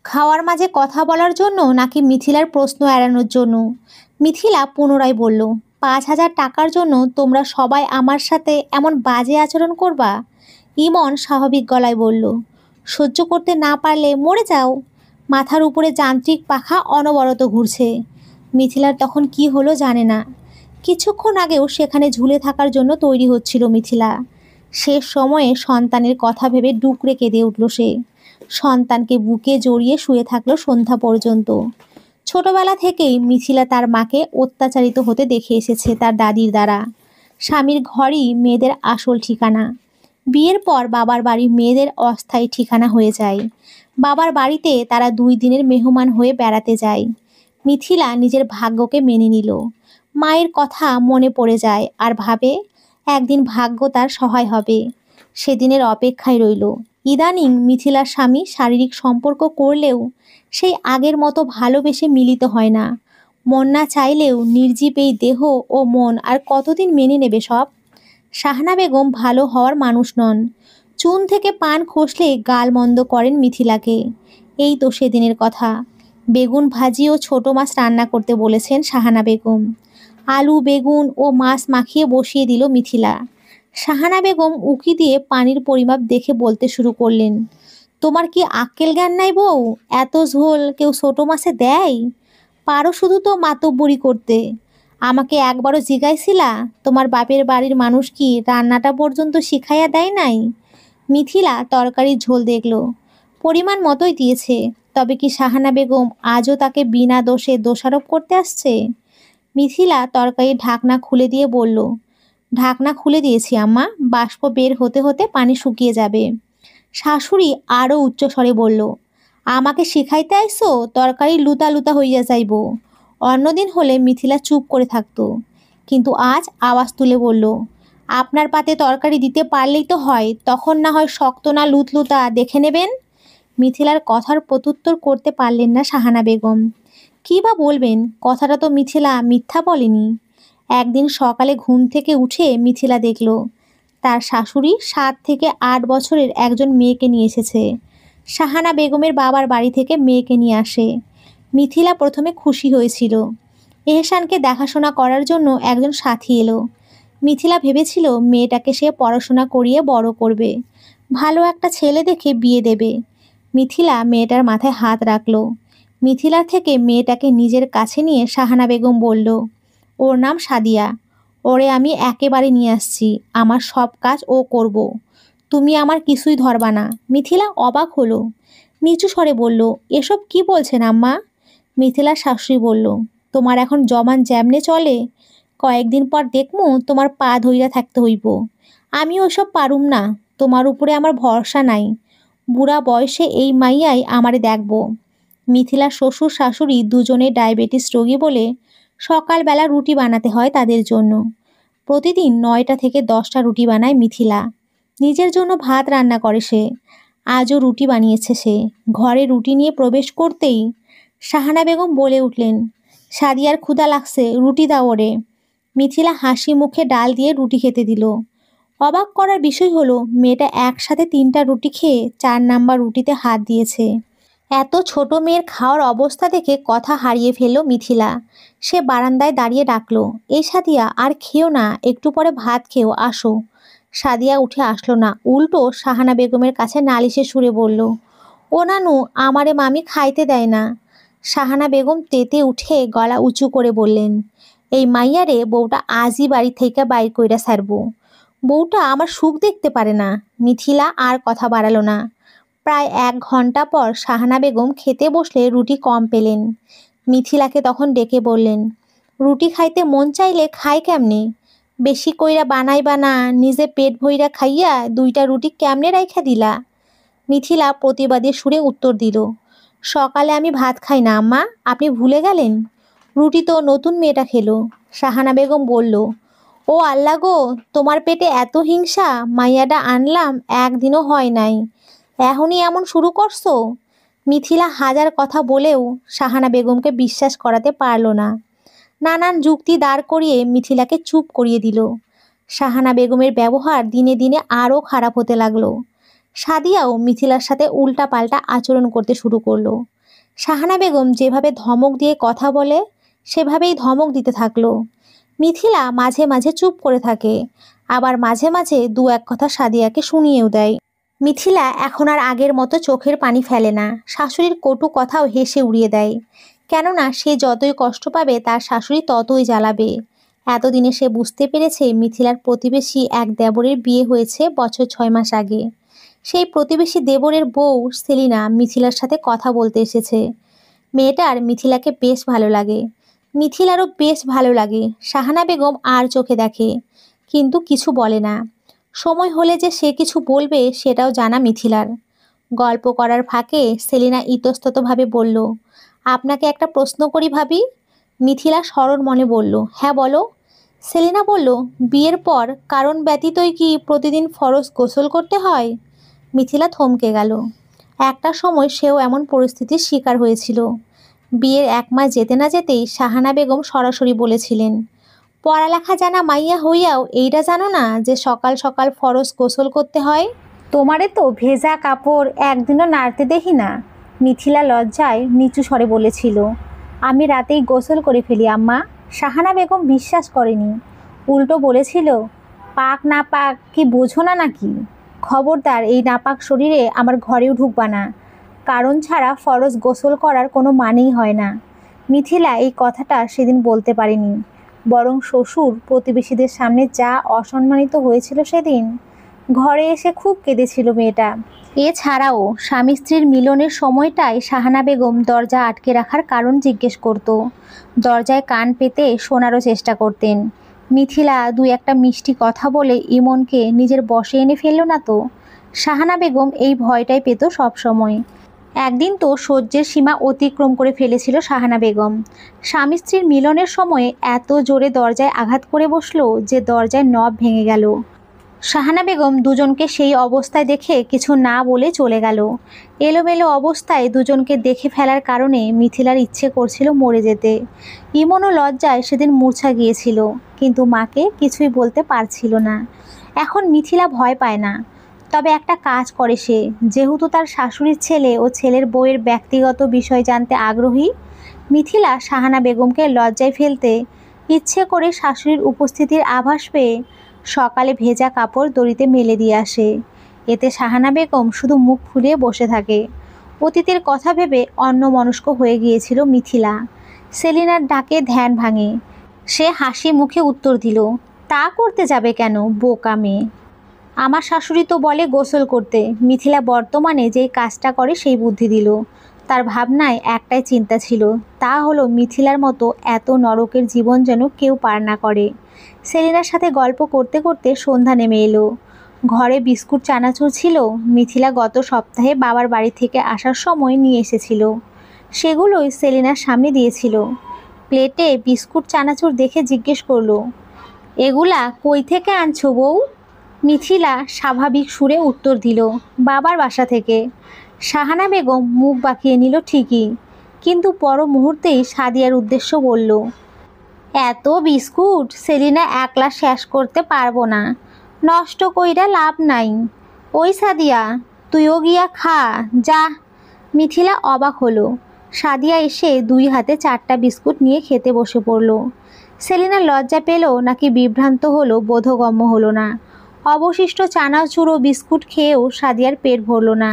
খাওয়ার মাঝে কথা বলার জন্য নাকি মিথিলার প্রশ্ন এড়ানোর জন্য? মিথিলা পুনরায় বলল, 5,000 টাকার জন্য তোমরা সবাই আমার সাথে এমন বাজে আচরণ করবা? ইমন স্বাভাবিক গলায় বলল, সহ্য করতে না পারলে মরে যাও। মাথার উপরে যান্ত্রিক পাখা অনবরত ঘুরছে। মিথিলার তখন কি হলো জানে না। কিছুক্ষণ আগেও সেখানে ঝুলে থাকার জন্য তৈরি হচ্ছিল মিথিলা। শেষ সময়ে সন্তানের কথা ভেবে ডুকরে কেঁদে উঠল সে। সন্তানকে বুকে জড়িয়ে শুয়ে থাকলো সন্ধ্যা পর্যন্ত। ছোটবেলা থেকেই মিথিলা তার মাকে অত্যাচারিত হতে দেখে এসেছে তার দাদির দ্বারা। স্বামীর ঘরই মেয়েদের আসল ঠিকানা। বিয়ের পর বাবার বাড়ি মেয়েদের অস্থায়ী ঠিকানা হয়ে যায়। বাবার বাড়িতে তারা 2 দিনের মেহমান হয়ে বেড়াতে যায়। মিথিলা নিজের ভাগ্যকে মেনে নিল। মায়ের কথা মনে পড়ে যায় আর ভাবে একদিন ভাগ্য তার সহায় হবে। সেদিনের অপেক্ষায় রইল। ইদানিং মিথিলার স্বামী শারীরিক সম্পর্ক করলেও সেই আগের মতো ভালোবেসে মিলিত হয় না। মন না চাইলেও নির্জীব এই দেহ ও মন আর কতদিন মেনে নেবে সব? শাহানা বেগম ভালো হওয়ার মানুষ নন। চুন থেকে পান খসলে গাল মন্দ করেন মিথিলাকে। এই তো সেদিনের কথা। বেগুন ভাজি ও ছোট মাছ রান্না করতে বলেছেন শাহানা বেগম। আলু বেগুন ও মাছ মাখিয়ে বসিয়ে দিল মিথিলা। শাহানা বেগম উকি দিয়ে পানির পরিমাপ দেখে বলতে শুরু করলেন, তোমার কি আক্কেল জ্ঞান নাই বউ? এত ঝোল কেউ ছোট মাছে দেয়? পারো শুধু তো মাতব্বরি করতে। আমাকে একবারও জিগাইছিলা তোমার বাপের বাড়ির মানুষ কি রান্নাটা পর্যন্ত শিখাইয়া দেয় নাই? মিথিলা তরকারির ঝোল দেখলো, পরিমাণ মতোই দিয়েছে। তবে কি শাহানা বেগম আজও তাকে বিনা দোষে দোষারোপ করতে আসছে? মিথিলা তরকারির ঢাকনা খুলে দিয়ে বলল, ঢাকনা খুলে দিয়েছি আম্মা, বাষ্প বের হতে হতে পানি শুকিয়ে যাবে। শাশুড়ি আরও উচ্চস্বরে বলল, আমাকে শিখাইতে আইসো? তরকারি লুতা লুতা হইয়া যাইব। অন্যদিন হলে মিথিলা চুপ করে থাকতো, কিন্তু আজ আওয়াজ তুলে বলল, আপনার পাতে তরকারি দিতে পারলেই তো হয়, তখন না হয় শক্ত না লুতলুতা দেখে নেবেন। মিথিলার কথার প্রত্যুত্তর করতে পারলেন না শাহানা বেগম। কী বা বলবেন, কথাটা তো মিথিলা মিথ্যা বলেনি। একদিন সকালে ঘুম থেকে উঠে মিথিলা দেখল তার শাশুড়ি 7 থেকে 8 বছরের একজন মেয়েকে নিয়ে এসেছে। শাহানা বেগমের বাবার বাড়ি থেকে মেয়েকে নিয়ে আসে। মিথিলা প্রথমে খুশি হয়েছিল। এহসানকে দেখাশোনা করার জন্য একজন সাথী এলো। মিথিলা ভেবেছিল মেয়েটাকে সে পড়াশোনা করিয়ে বড় করবে, ভালো একটা ছেলে দেখে বিয়ে দেবে। মিথিলা মেয়েটার মাথায় হাত রাখলো। মিথিলা থেকে মেয়েটাকে নিজের কাছে নিয়ে শাহানা বেগম বলল, ওর নাম সাদিয়া। ওরে আমি একেবারে নিয়ে আসছি, আমার সব কাজ ও করব। তুমি আমার কিছুই ধরবা না। মিথিলা অবাক হলো, নিচু স্বরে বলল, এসব কি বলছেন আম্মা? মিথিলার শাশুড়ি বলল, তোমার এখন জমান যেমনে চলে, কয়েকদিন পর দেখমু তোমার পা ধইরা থাকতে হইব। আমি ওসব পারুম না, তোমার উপরে আমার ভরসা নাই। বুড়া বয়সে এই মাইয়াই আমারে দেখব। মিথিলার শ্বশুর শাশুড়ি দুজনে ডায়াবেটিস রোগী বলে সকালবেলা রুটি বানাতে হয় তাদের জন্য। প্রতিদিন 9টা থেকে 10টা রুটি বানায় মিথিলা। নিজের জন্য ভাত রান্না করে সে। আজও রুটি বানিয়েছে সে। ঘরে রুটি নিয়ে প্রবেশ করতেই শাহানা বেগম বলে উঠলেন, সাদিয়ার ক্ষুধা লাগছে, রুটি দাও ওরে। মিথিলা হাসি মুখে ডাল দিয়ে রুটি খেতে দিল। অবাক করার বিষয় হলো মেয়েটা একসাথে 3টা রুটি খেয়ে 4 নাম্বার রুটিতে হাত দিয়েছে। এত ছোট মেয়ের খাওয়ার অবস্থা দেখে কথা হারিয়ে ফেলল মিথিলা। সে বারান্দায় দাঁড়িয়ে ডাকলো, এই সাদিয়া আর খেও না, একটু পরে ভাত খেও, আসো। সাদিয়া উঠে আসলো না, উল্টো শাহানা বেগমের কাছে নালিশে সুরে বলল, ও নানু, আমারে মামি খাইতে দেয় না। শাহানা বেগম তেতে উঠে গলা উঁচু করে বললেন, এই মাইয়ারে বউটা আজই বাড়ি থেকে বাইর কইরা ছাড়বো। বউটা আমার সুখ দেখতে পারে না। মিথিলা আর কথা বাড়ালো না। প্রায় 1 ঘন্টা পর শাহানা বেগম খেতে বসলে রুটি কম পেলেন। মিথিলাকে তখন ডেকে বললেন, রুটি খাইতে মন চাইলে খাই কেমনে? বেশি কইরা বানাইবা না, নিজে পেট ভইরা খাইয়া 2টা রুটি কেমনে রাইখা দিলা? মিথিলা প্রতিবাদী সুরে উত্তর দিল, সকালে আমি ভাত খাই না আম্মা, আপনি ভুলে গেলেন? রুটি তো নতুন মেয়েটা খেলো। শাহানা বেগম বলল, ও আল্লাহ গো, তোমার পেটে এত হিংসা, মাইয়াটা আনলাম একদিনও হয় নাই, এখনই এমন শুরু করছো? মিথিলা হাজার কথা বলেও শাহানা বেগমকে বিশ্বাস করাতে পারল না। নানান যুক্তি দাঁড় করিয়ে মিথিলাকে চুপ করিয়ে দিল। শাহানা বেগমের ব্যবহার দিনে দিনে আরও খারাপ হতে লাগলো। সাদিয়াও মিথিলার সাথে উল্টাপাল্টা আচরণ করতে শুরু করলো। শাহানা বেগম যেভাবে ধমক দিয়ে কথা বলে সেভাবেই ধমক দিতে থাকলো। মিথিলা মাঝে মাঝে চুপ করে থাকে, আবার মাঝে মাঝে দু এক কথা সাদিয়াকে শুনিয়েও দেয়। মিথিলা এখন আর আগের মতো চোখের পানি ফেলে না, শাশুড়ির কটু কথাও হেসে উড়িয়ে দেয়। কেননা সে যতই কষ্ট পাবে তার শাশুড়ি ততই জ্বালাবে। এতদিনে সে বুঝতে পেরেছে মিথিলার প্রতিবেশী এক দেবরের বিয়ে হয়েছে বছর 6 মাস আগে। সেই প্রতিবেশী দেবরের বউ সেলিনা মিথিলার সাথে কথা বলতে এসেছে। মেয়েটার মিথিলাকে বেশ ভালো লাগে, মিথিলারও বেশ ভালো লাগে। শাহানা বেগম আর চোখে দেখে, কিন্তু কিছু বলে না। সময় হলে যে সে কিছু বলবে সেটাও জানা মিথিলার। গল্প করার ফাঁকে সেলিনা ইতস্ততভাবে বলল, আপনাকে একটা প্রশ্ন করি ভাবি। মিথিলা সরল মনে বলল, হ্যাঁ বলো। সেলিনা বলল, বিয়ের পর কারণ ব্যতীতই কি প্রতিদিন ফরজ গোসল করতে হয়? মিথিলা থমকে গেল। একটা সময় সেও এমন পরিস্থিতির শিকার হয়েছিল। বিয়ের 1 মাস যেতে না যেতেই শাহানা বেগম সরাসরি বলেছিলেন, পড়ালেখা জানা মাইয়া হইয়াও এইটা জানো না যে সকাল সকাল ফরজ গোসল করতে হয়? তোমারে তো ভেজা কাপড় একদিনও নাড়তে দেখি না। মিথিলা লজ্জায় নিচু স্বরে বলেছিল, আমি রাতেই গোসল করে ফেলি আম্মা। শাহানা বেগম বিশ্বাস করেনি, উল্টো বলেছিল, পাক না পাক কি বোঝো না নাকি? খবরদার এই নাপাক শরীরে আমার ঘরেও ঢুকবা না। কারণ ছাড়া ফরজ গোসল করার কোনো মানেই হয় না। মিথিলা এই কথাটা সেদিন বলতে পারেনি, বরং শ্বশুর প্রতিবেশীদের সামনে যা অসম্মানিত হয়েছিল সেদিন। ঘরে এসে খুব কেঁদেছিল মেয়েটা। এছাড়াও স্বামী স্ত্রীর মিলনের সময়টায় শাহানা বেগম দরজা আটকে রাখার কারণ জিজ্ঞেস করত। দরজায় কান পেতে শোনারও চেষ্টা করতেন। মিথিলা 2-1টা মিষ্টি কথা বলে ইমনকে নিজের বশে এনে ফেলল না তো? শাহানা বেগম এই ভয়টাই পেত সবসময়। একদিন তো সহ্যের সীমা অতিক্রম করে ফেলেছিল শাহানা বেগম। স্বামী স্ত্রীর মিলনের সময় এত জোরে দরজায় আঘাত করে বসলো যে দরজায় নব ভেঙে গেল। শাহানা বেগম দুজনকে সেই অবস্থায় দেখে কিছু না বলে চলে গেল। এলোমেলো অবস্থায় দুজনকে দেখে ফেলার কারণে মিথিলার ইচ্ছে করছিল মরে যেতে। ইমনও লজ্জায় সেদিন মূর্ছা গিয়েছিল, কিন্তু মাকে কিছুই বলতে পারছিল না। এখন মিথিলা ভয় পায় না, তবে একটা কাজ করে সে। যেহেতু তার শাশুড়ির ছেলে ও ছেলের বউয়ের ব্যক্তিগত বিষয় জানতে আগ্রহী, মিথিলা শাহানা বেগমকে লজ্জায় ফেলতে ইচ্ছে করে শাশুড়ির উপস্থিতির আভাস পেয়ে সকালে ভেজা কাপড় দড়িতে মেলে দিয়ে আসে। এতে শাহানা বেগম শুধু মুখ ফুলিয়ে বসে থাকে। অতীতের কথা ভেবে অন্যমনস্ক হয়ে গিয়েছিল মিথিলা। সেলিনার ডাকে ধ্যান ভাঙে। সে হাসি মুখে উত্তর দিল, তা করতে যাবে কেন, বোকা মেয়ে। আমার শাশুড়ি তো বলে গোসল করতে। মিথিলা বর্তমানে যেই কাজটা করে সেই বুদ্ধি দিল। তার ভাবনায় একটাই চিন্তা ছিল, তা হলো মিথিলার মতো এত নরকের জীবন যেন কেউ পার না করে। সেলিনার সাথে গল্প করতে করতে সন্ধ্যা নেমে এলো। ঘরে বিস্কুট চানাচুর ছিল, মিথিলা গত সপ্তাহে বাবার বাড়ি থেকে আসার সময় নিয়ে এসেছিল। সেগুলোই সেলিনার সামনে দিয়েছিল। প্লেটে বিস্কুট চানাচুর দেখে জিজ্ঞেস করলো, এগুলা কই থেকে আনছো বউ? মিথিলা স্বাভাবিক সুরে উত্তর দিল, বাবার বাসা থেকে। শাহানা বেগম মুখ বাঁকিয়ে নিল ঠিকই, কিন্তু পর মুহূর্তেই সাদিয়ার উদ্দেশ্য বলল, এত বিস্কুট সেলিনা একলা শেষ করতে পারবো না, নষ্ট কইরা লাভ নাই। ওই সাদিয়া, তুইও গিয়া খা যা। মিথিলা অবাক হলো। সাদিয়া এসে 2 হাতে 4টা বিস্কুট নিয়ে খেতে বসে পড়ল। সেলিনা লজ্জা পেল নাকি বিভ্রান্ত হলো বোধগম্য হলো না। অবশিষ্ট চানাচুর ও বিস্কুট খেয়েও সাদিয়ার পেট ভরল না।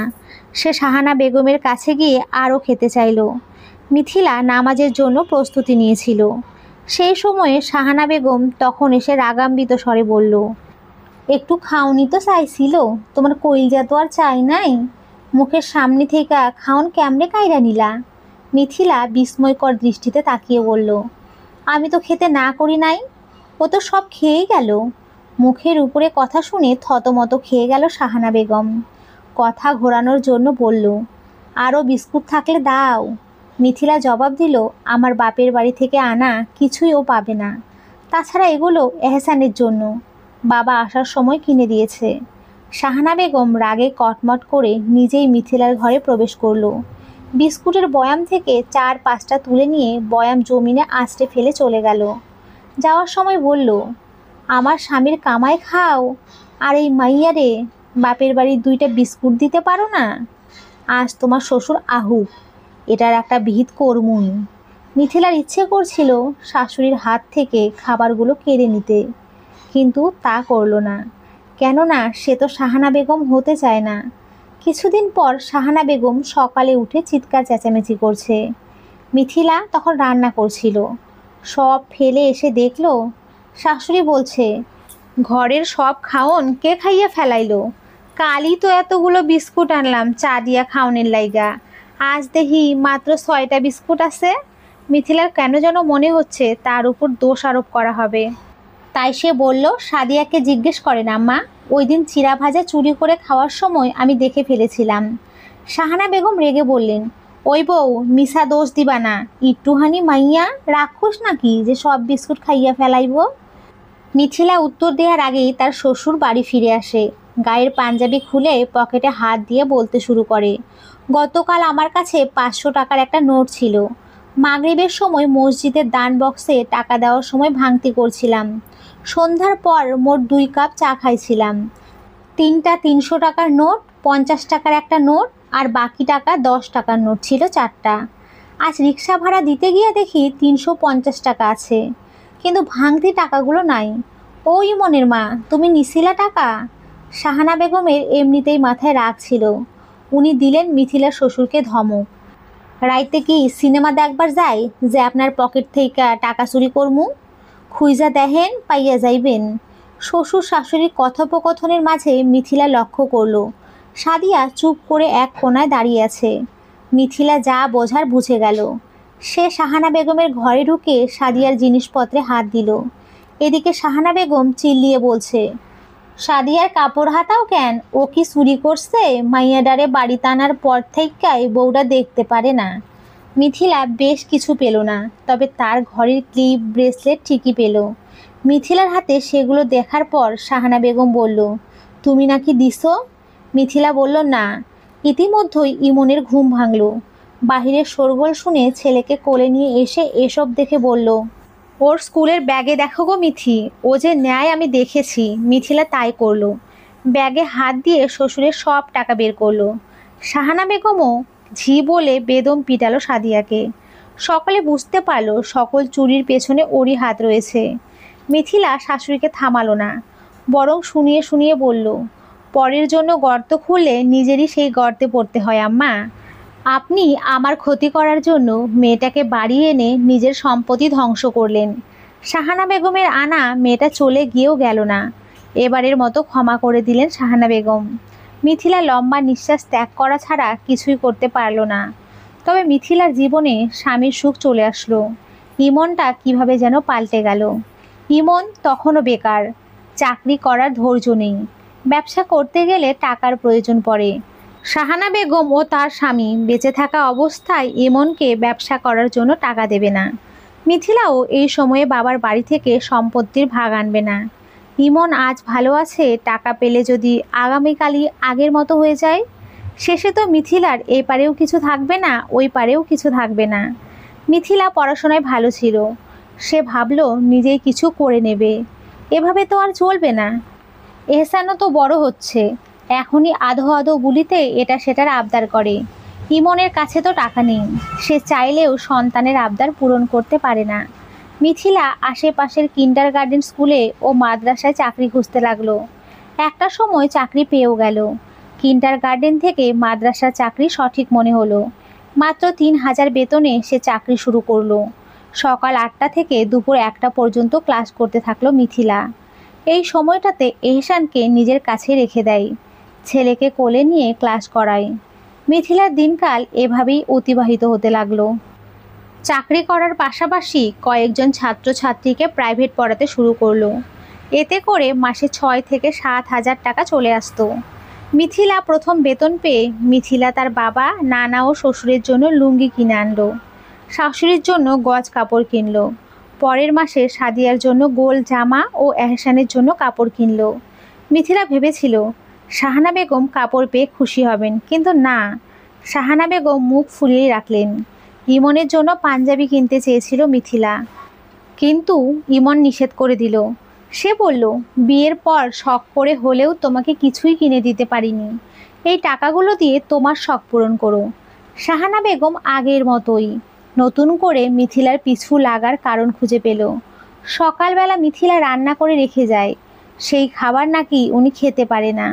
সে শাহানা বেগমের কাছে গিয়ে আরও খেতে চাইল। মিথিলা নামাজের জন্য প্রস্তুতি নিয়েছিল। সেই সময়ে শাহানা বেগম তখন এসে রাগান্বিত স্বরে বলল, একটু খাওনি তো চাইছিল, তোমার কইলজা তো আর চাই নাই, মুখের সামনে থেকে খাওন কেমনে কাইরা নিলা? মিথিলা বিস্ময়কর দৃষ্টিতে তাকিয়ে বলল, আমি তো খেতে না করি নাই, ও তো সব খেয়েই গেল। মুখের উপরে কথা শুনে থতমত খেয়ে গেল শাহানা বেগম। কথা ঘোরানোর জন্য বলল, আরও বিস্কুট থাকলে দাও। মিথিলা জবাব দিল, আমার বাপের বাড়ি থেকে আনা কিছুই ও পাবে না। তাছাড়া এগুলো এহসানের জন্য, বাবা আসার সময় কিনে দিয়েছে। শাহানা বেগম রাগে কটমট করে নিজেই মিথিলার ঘরে প্রবেশ করলো। বিস্কুটের বয়াম থেকে 4-5টা তুলে নিয়ে বয়াম জমিনে আছড়ে ফেলে চলে গেল। যাওয়ার সময় বলল, আমার স্বামীর কামাই খাও, আর এই মাইয়ারে বাপের বাড়ির 2টা বিস্কুট দিতে পারো না? আজ তোমার শ্বশুর আহুক, এটার একটা বিহিত করমুই। মিথিলার ইচ্ছে করছিল শাশুড়ির হাত থেকে খাবারগুলো কেড়ে নিতে, কিন্তু তা করল না, কেননা সে তো শাহানা বেগম হতে চায় না। কিছুদিন পর শাহানা বেগম সকালে উঠে চিৎকার চেঁচামেচি করছে। মিথিলা তখন রান্না করছিল, সব ফেলে এসে দেখল শাশুড়ি বলছে, ঘরের সব খাওন কে খাইয়া ফেলাইলো? কালই তো এতগুলো বিস্কুট আনলাম চা দিয়া খাওনের লাইগা, আজ দেখি মাত্র 6টা বিস্কুট আছে। মিথিলার কেন যেন মনে হচ্ছে তার উপর দোষ আরোপ করা হবে। তাই সে বলল, সাদিয়াকে জিজ্ঞেস করেন আম্মা, ওই দিন চিরা ভাজা চুরি করে খাওয়ার সময় আমি দেখে ফেলেছিলাম। শাহানা বেগম রেগে বললেন, ওই বউ, মিশা দোষ দিবা না, একটুখানি মাইয়া রাক্ষস নাকি যে সব বিস্কুট খাইয়া ফেলাইব? মিথিলা উত্তর দেওয়ার আগেই তার শ্বশুর বাড়ি ফিরে আসে। গায়ের পাঞ্জাবি খুলে পকেটে হাত দিয়ে বলতে শুরু করে, গতকাল আমার কাছে 500 টাকার একটা নোট ছিল। মাগরিবের সময় মসজিদের দান বক্সে টাকা দেওয়ার সময় ভাঙতি করছিলাম। সন্ধ্যার পর মোট 2 কাপ চা খাইছিলাম। 3টা 300 টাকার নোট, 50 টাকার একটা নোট, আর বাকি টাকা 10 টাকার নোট ছিল 4টা। আজ রিক্সা ভাড়া দিতে গিয়ে দেখি 350 টাকা আছে, কিন্তু ভাঙতি টাকাগুলো নাই। ওই মনের মা, তুমি নিছিলা টাকা? শাহানা বেগমের এমনিতেই মাথায় রাগ ছিল। উনি দিলেন মিথিলার শ্বশুরকে ধমক, রাইতে কি সিনেমা দেখবার যাই যে আপনার পকেট থেকে টাকা চুরি করমু? খুইজা দেখেন, পাইয়া যাইবেন। শ্বশুর শাশুড়ির কথোপকথনের মাঝে মিথিলা লক্ষ্য করল সাদিয়া চুপ করে এক কোণায় দাঁড়িয়ে আছে। মিথিলা যা বোঝার বুঝে গেল। সে শাহানা বেগমের ঘরে ঢুকে সাদিয়ার জিনিসপত্রে হাত দিল। এদিকে শাহানা বেগম চিল্লিয়ে বলছে, সাদিয়ার কাপড় হাতাও কেন? ও কি চুরি করছে? মাইয়াডারে বাড়ি টানার পর থেকেই বউটা দেখতে পারে না। মিথিলা বেশ কিছু পেল না, তবে তার ঘরের ক্লিপ ব্রেসলেট ঠিকই পেল। মিথিলার হাতে সেগুলো দেখার পর শাহানা বেগম বলল, তুমি নাকি দিছো? মিথিলা বলল, না। ইতিমধ্যেই ইমনের ঘুম ভাঙল। বাহিরের শোরগোল শুনে ছেলেকে কোলে নিয়ে এসে এসব দেখে বলল, ওর স্কুলের ব্যাগে দেখো গো মিথি, ও যে নেয় আমি দেখেছি। মিথিলা তাই করলো। ব্যাগে হাত দিয়ে শ্বশুরের সব টাকা বের করলো। শাহানা বেগমও ঝি বলে বেদম পিটালো সাদিয়াকে। সকালে বুঝতে পারলো সকল চুরির পেছনে ওরই হাত রয়েছে। মিথিলা শাশুড়িকে থামালো না, বরং শুনিয়ে শুনিয়ে বলল, পরের জন্য গর্ত খুললে নিজেরই সেই গর্তে পড়তে হয় আম্মা। আপনি আমার ক্ষতি করার জন্য মেয়েটাকে বাড়ি এনে নিজের সম্পত্তি ধ্বংস করলেন। শাহানা বেগমের আনা মেয়েটা চলে গিয়েও গেল না। এবারের মতো ক্ষমা করে দিলেন শাহানা বেগম। মিথিলা লম্বা নিঃশ্বাস ত্যাগ করা ছাড়া কিছুই করতে পারল না। তবে মিথিলার জীবনে স্বামীর সুখ চলে আসলো। ইমনটা কিভাবে যেন পাল্টে গেল। ইমন তখনও বেকার, চাকরি করার ধৈর্য নেই। ব্যবসা করতে গেলে টাকার প্রয়োজন পড়ে। শাহানা বেগম ও তার স্বামী বেঁচে থাকা অবস্থায় ইমনকে ব্যবসা করার জন্য টাকা দেবে না। মিথিলাও এই সময়ে বাবার বাড়ি থেকে সম্পত্তির ভাগ আনবে না। ইমন আজ ভালো আছে, টাকা পেলে যদি আগামীকালই আগের মতো হয়ে যায়, শেষে তো মিথিলার এই পারেও কিছু থাকবে না, ওই পারেও কিছু থাকবে না। মিথিলা পড়াশোনায় ভালো ছিল। সে ভাবলো নিজেই কিছু করে নেবে। এভাবে তো আর চলবে না। এহসানও তো বড় হচ্ছে, এখনই আধো আধো বুলিতে এটা সেটার আবদার করে। ইমনের কাছে তো টাকা নেই, সে চাইলেও সন্তানের আবদার পূরণ করতে পারে না। মিথিলা আশেপাশের কিন্ডারগার্টেন স্কুলে ও মাদ্রাসায় চাকরি খুঁজতে লাগলো। একটা সময় চাকরি পেয়েও গেল। কিন্ডারগার্টেন থেকে মাদ্রাসার চাকরি সঠিক মনে হলো। মাত্র 3000 বেতনে সে চাকরি শুরু করলো। সকাল 8টা থেকে দুপুর 1টা পর্যন্ত ক্লাস করতে থাকলো মিথিলা। এই সময়টাতে এহসানকে নিজের কাছে রেখে দেয়, ছেলেকে কোলে নিয়ে ক্লাস করায়। মিথিলার দিনকাল এভাবেই অতিবাহিত হতে লাগলো। চাকরি করার পাশাপাশি কয়েকজন ছাত্রছাত্রীকে প্রাইভেট পড়াতে শুরু করলো। এতে করে মাসে 6 থেকে 7 হাজার টাকা চলে আসতো। মিথিলা প্রথম বেতন পেয়ে মিথিলা তার বাবা, নানা ও শ্বশুরের জন্য লুঙ্গি কিনে আনলো। শাশুড়ির জন্য গজ কাপড় কিনলো। পরের মাসে সাদিয়ার জন্য গোল জামা ও এহসানের জন্য কাপড় কিনলো। মিথিলা ভেবেছিল শাহানা বেগম কাপড় পেয়ে খুশি হবেন, কিন্তু না, শাহানা বেগম মুখ ফুলিয়ে রাখলেন। ইমনের জন্য পাঞ্জাবি কিনতে চেয়েছিল মিথিলা, কিন্তু ইমন নিষেধ করে দিল। সে বলল, বিয়ের পর শখ করে হলেও তোমাকে কিছুই কিনে দিতে পারিনি, এই টাকাগুলো দিয়ে তোমার শখ পূরণ করো। শাহানা বেগম আগের মতোই নতুন করে মিথিলার পিছু লাগার কারণ খুঁজে পেল। সকালবেলা মিথিলা রান্না করে রেখে যায়, সেই খাবার নাকি উনি খেতে পারে না,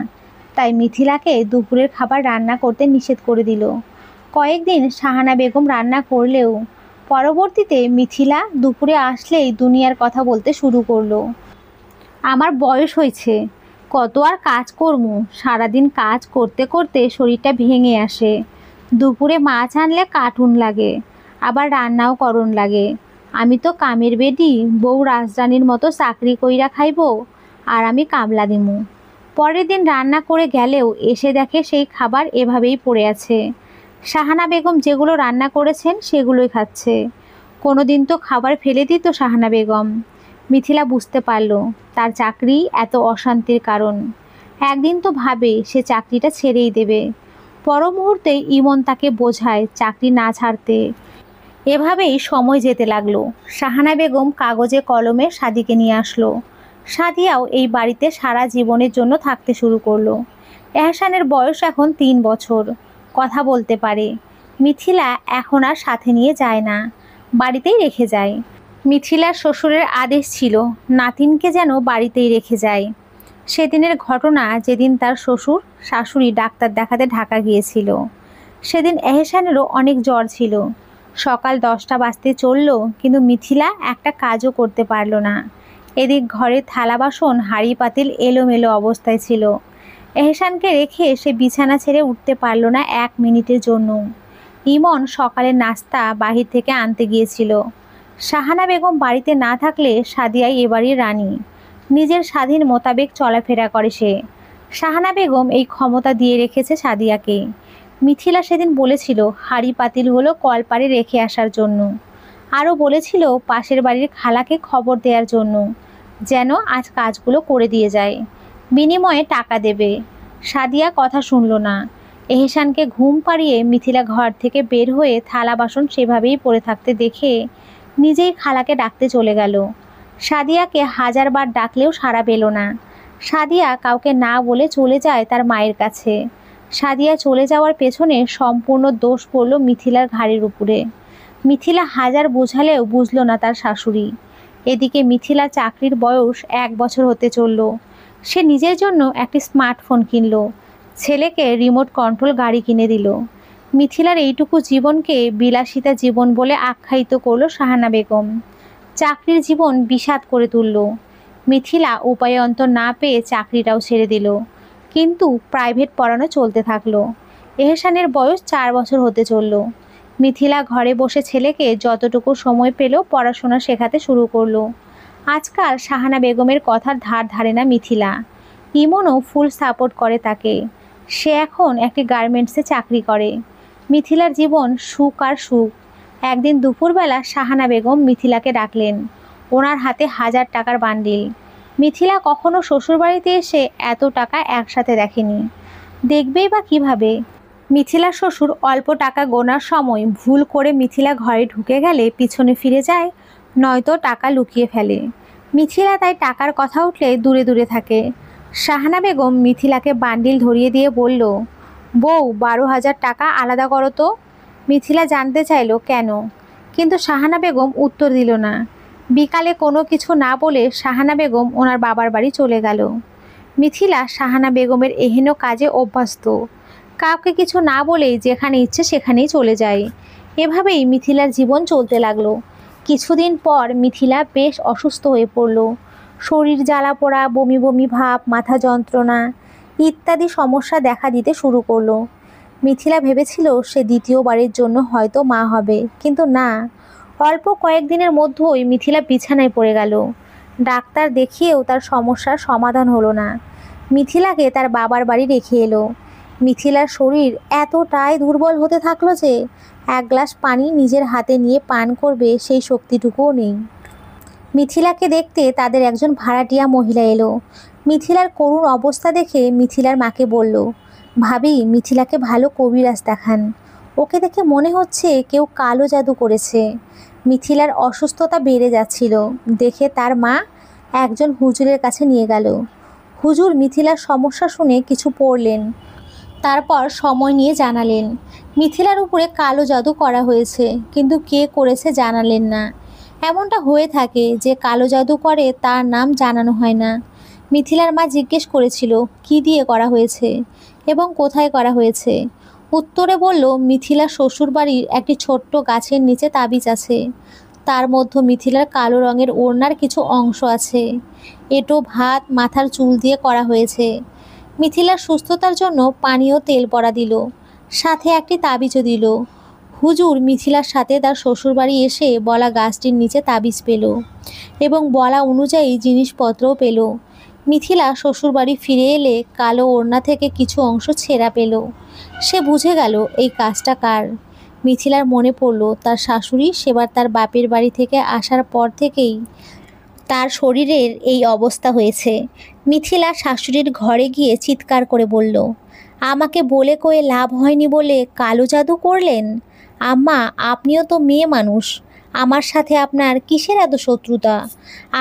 তাই মিথিলাকে দুপুরের খাবার রান্না করতে নিষেধ করে দিল। কয়েকদিন শাহানা বেগম রান্না করলেও পরবর্তীতে মিথিলা দুপুরে আসলেই দুনিয়ার কথা বলতে শুরু করলো। আমার বয়স হয়েছে, কত আর কাজ করবো, সারাদিন কাজ করতে করতে শরীরটা ভেঙে আসে। দুপুরে মাছ আনলে কার্টুন লাগে, আবার রান্নাও করণ লাগে। আমি তো কামের বেডি, বউ রাজরানীর মতো চাকরি কইরা খাইবো, আর আমি কামলা দিমু। পরের দিন রান্না করে গেলেও এসে দেখে সেই খাবার এভাবেই পড়ে আছে। শাহানা বেগম যেগুলো রান্না করেছেন সেগুলোই খাচ্ছে। কোনো দিন তো খাবার ফেলে দিত শাহানা বেগম। মিথিলা বুঝতে পারল তার চাকরি এত অশান্তির কারণ। একদিন তো ভাবে সে চাকরিটা ছেড়েই দেবে। পর মুহূর্তে ইমন তাকে বোঝায় চাকরি না ছাড়তে। এভাবেই সময় যেতে লাগলো। শাহানা বেগম কাগজে কলমে সাদিকে নিয়ে আসলো। সাদিয়াও এই বাড়িতে সারা জীবনের জন্য থাকতে শুরু করলো। এহসানের বয়স এখন 3 বছর, কথা বলতে পারে। মিথিলা এখন আর সাথে নিয়ে যায় না, বাড়িতেই রেখে যায়। মিথিলার শ্বশুরের আদেশ ছিল নাতিনকে যেন বাড়িতেই রেখে যায়। সেদিনের ঘটনা, যেদিন তার শ্বশুর শাশুড়ি ডাক্তার দেখাতে ঢাকা গিয়েছিল। সেদিন এহসানেরও অনেক জ্বর ছিল। সকাল 10টা বাজতে চলল, কিন্তু মিথিলা একটা কাজও করতে পারল না। এদিক ঘরের থালা বাসন হাঁড়ি পাতিল এলোমেলো অবস্থায় ছিল। এহসানকে রেখে সে বিছানা ছেড়ে উঠতে পারল না 1 মিনিটের জন্য। ইমন সকালের নাস্তা বাহির থেকে আনতে গিয়েছিল। শাহানা বেগম বাড়িতে না থাকলে সাদিয়াই এ বাড়ির রানী। নিজের স্বাধীন মোতাবেক চলাফেরা করে সে। শাহানা বেগম এই ক্ষমতা দিয়ে রেখেছে সাদিয়াকে। মিথিলা সেদিন বলেছিল হাঁড়ি পাতিলগুলো কলপারে রেখে আসার জন্য। আরও বলেছিল পাশের বাড়ির খালাকে খবর দেওয়ার জন্য, যেন আজ কাজগুলো করে দিয়ে যায়, বিনিময়ে টাকা দেবে। সাদিয়া কথা শুনল না। এহসানকে ঘুম পাড়িয়ে মিথিলা ঘর থেকে বের হয়ে থালা বাসন সেভাবেই পড়ে থাকতে দেখে নিজেই খালাকে ডাকতে চলে গেল। সাদিয়াকে 1000 বার ডাকলেও সাড়া পেল না। সাদিয়া কাউকে না বলে চলে যায় তার মায়ের কাছে। সাদিয়া চলে যাওয়ার পেছনে সম্পূর্ণ দোষ পড়ল মিথিলার ঘাড়ের উপরে। মিথিলা 1000 বোঝালেও বুঝল না তার শাশুড়ি। এদিকে মিথিলার চাকরির বয়স 1 বছর হতে চলল। সে নিজের জন্য একটি স্মার্টফোন কিনল, ছেলেকে রিমোট কন্ট্রোল গাড়ি কিনে দিল। মিথিলার এইটুকু জীবনকে বিলাসিতা জীবন বলে আখ্যায়িত করল শাহানা বেগম। চাকরির জীবন বিষাদ করে তুলল। মিথিলা উপায়ন্তর না পেয়ে চাকরিটাও ছেড়ে দিল, কিন্তু প্রাইভেট পড়ানো চলতে থাকলো। এহসানের বয়স 4 বছর হতে চলল। মিথিলা ঘরে বসে ছেলেকে যতটুকু সময় পেল পড়াশোনা শেখাতে শুরু করলো। আজকাল শাহানা বেগমের কথার ধার ধারে না মিথিলা। ইমনও ফুল সাপোর্ট করে তাকে। সে এখন একটি গার্মেন্টসে চাকরি করে। মিথিলার জীবন সুখ আর সুখ। একদিন দুপুরবেলা শাহানা বেগম মিথিলাকে ডাকলেন। ওনার হাতে 1000 টাকার বান্ডিল। মিথিলা কখনো শ্বশুরবাড়িতে এসে এত টাকা একসাথে দেখেনি। দেখবেই বা কিভাবে? মিথিলার শ্বশুর অল্প টাকা গোনার সময় ভুল করে মিথিলা ঘরে ঢুকে গেলে পিছনে ফিরে যায়, নয়তো টাকা লুকিয়ে ফেলে। মিথিলা তাই টাকার কথা উঠলে দূরে দূরে থাকে। শাহানা বেগম মিথিলাকে বান্ডিল ধরিয়ে দিয়ে বলল, বউ 12,000 টাকা আলাদা করো তো। মিথিলা জানতে চাইল কেন, কিন্তু শাহানা বেগম উত্তর দিল না। বিকালে কোনো কিছু না বলে শাহানা বেগম ওনার বাবার বাড়ি চলে গেল। মিথিলা শাহানা বেগমের এহেন কাজে অভ্যস্ত। কাউকে কিছু না বলেই যেখানে ইচ্ছে সেখানেই চলে যায়। এভাবেই মিথিলার জীবন চলতে লাগলো। কিছুদিন পর মিথিলা বেশ অসুস্থ হয়ে পড়ল। শরীর জ্বালা পোড়া, বমি বমি ভাব, মাথা যন্ত্রণা ইত্যাদি সমস্যা দেখা দিতে শুরু করলো। মিথিলা ভেবেছিল সে দ্বিতীয়বারের জন্য হয়তো মা হবে, কিন্তু না। অল্প কয়েকদিনের মধ্যেই মিথিলা বিছানায় পড়ে গেল। ডাক্তার দেখিয়েও তার সমস্যার সমাধান হলো না। মিথিলাকে তার বাবার বাড়ি রেখে এলো। মিথিলার শরীর এতটাই দুর্বল হতে থাকলো যে এক গ্লাস পানি নিজের হাতে নিয়ে পান করবে সেই শক্তিটুকুও নেই। মিথিলাকে দেখতে তাদের একজন ভাড়াটিয়া মহিলা এলো। মিথিলার করুণ অবস্থা দেখে মিথিলার মাকে বলল, ভাবি, মিথিলাকে ভালো কবিরাজ দেখান, ওকে দেখে মনে হচ্ছে কেউ কালো জাদু করেছে। মিথিলার অসুস্থতা বেড়ে যাচ্ছিল দেখে তার মা একজন হুজুরের কাছে নিয়ে গেল। হুজুর মিথিলার সমস্যা শুনে কিছু পড়লেন, তারপর সময় নিয়ে জানালেন মিথিলার উপরে কালো জাদু করা হয়েছে, কিন্তু কে করেছে জানালেন না। এমনটা হয়ে থাকে যে কালো জাদু করে তার নাম জানানো হয় না। মিথিলার মা জিজ্ঞেস করেছিল কি দিয়ে করা হয়েছে এবং কোথায় করা হয়েছে। উত্তরে বলল, মিথিলার শ্বশুরবাড়ির একটি ছোট্ট গাছের নিচে তাবিজ আছে, তার মধ্যে মিথিলার কালো রঙের ওড়নার কিছু অংশ আছে। এঁটো ভাত মাথার চুল দিয়ে করা হয়েছে। মিথিলার সুস্থতার জন্য পানি ও তেল পরা দিল, সাথে একটি তাবিজও দিল। হুজুর মিথিলার সাথে তার শ্বশুরবাড়ি এসে বলা গাছটির নিচে তাবিজ পেল এবং বলা অনুযায়ী জিনিসপত্রও পেল। মিথিলা শ্বশুরবাড়ি ফিরে এলে কালো ওড়না থেকে কিছু অংশ ছেঁড়া পেল। সে বুঝে গেল এই কাজটা কার। মিথিলার মনে পড়ল তার শাশুড়ি সেবার তার বাপের বাড়ি থেকে আসার পর থেকেই তার শরীরের এই অবস্থা হয়েছে। মিথিলা শাশুড়ির ঘরে গিয়ে চিৎকার করে বলল, আমাকে বলে কয়ে লাভ হয়নি বলে কালো জাদু করলেন? আম্মা, আপনিও তো মেয়ে মানুষ, আমার সাথে আপনার কিসের এত শত্রুতা?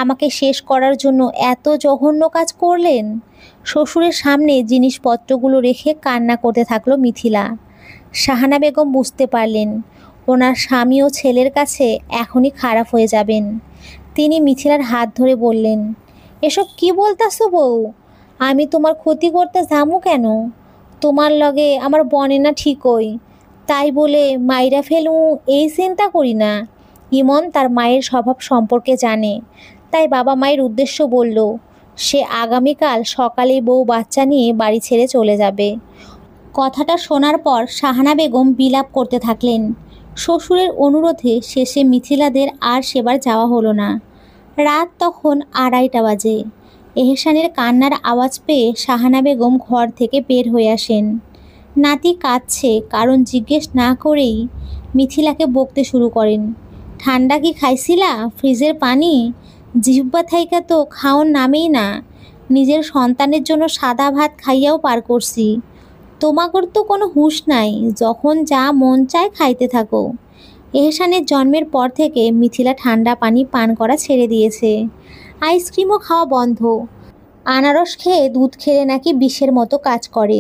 আমাকে শেষ করার জন্য এত জঘন্য কাজ করলেন? শ্বশুরের সামনে জিনিসপত্রগুলো রেখে কান্না করতে থাকলো মিথিলা। শাহানা বেগম বুঝতে পারলেন ওনার স্বামী ও ছেলের কাছে এখনই খারাপ হয়ে যাবেন। তিনি মিথিলার হাত ধরে বললেন, এসব কি বলতাছো বউ? আমি তোমার ক্ষতি করতে যামু কেন? তোমার লগে আমার বনে না ঠিকই, তাই বলে মাইরা ফেলু এই চিন্তা করি না। ইমন তার মায়ের স্বভাব সম্পর্কে জানে, তাই বাবা মায়ের উদ্দেশ্য বলল, সে আগামীকাল সকালে বউ বাচ্চা নিয়ে বাড়ি ছেড়ে চলে যাবে। কথাটা শোনার পর শাহানা বেগম বিলাপ করতে থাকলেন। শ্বশুরের অনুরোধে শেষে মিথিলাদের আর সেবার যাওয়া হলো না। রাত তখন 2:30 বাজে। এহসানের কান্নার আওয়াজ পেয়ে শাহানা বেগম ঘর থেকে বের হয়ে আসেন। নাতি কাঁদছে কারণ জিজ্ঞেস না করেই মিথিলাকে বকতে শুরু করেন, ঠান্ডা কি খাইছিলা? ফ্রিজের পানি? জিহ্বা থাইকা তো খাওন নামেই না। নিজের সন্তানের জন্য সাদা ভাত খাইয়াও পার করছি, তোমাগর তো কোনো হুঁশ নাই, যখন যা মন চায় খাইতে থাকো। এহসানের জন্মের পর থেকে মিথিলা ঠান্ডা পানি পান করা ছেড়ে দিয়েছে, আইসক্রিমও খাওয়া বন্ধ। আনারস খেয়ে দুধ খেলে নাকি বিষের মতো কাজ করে,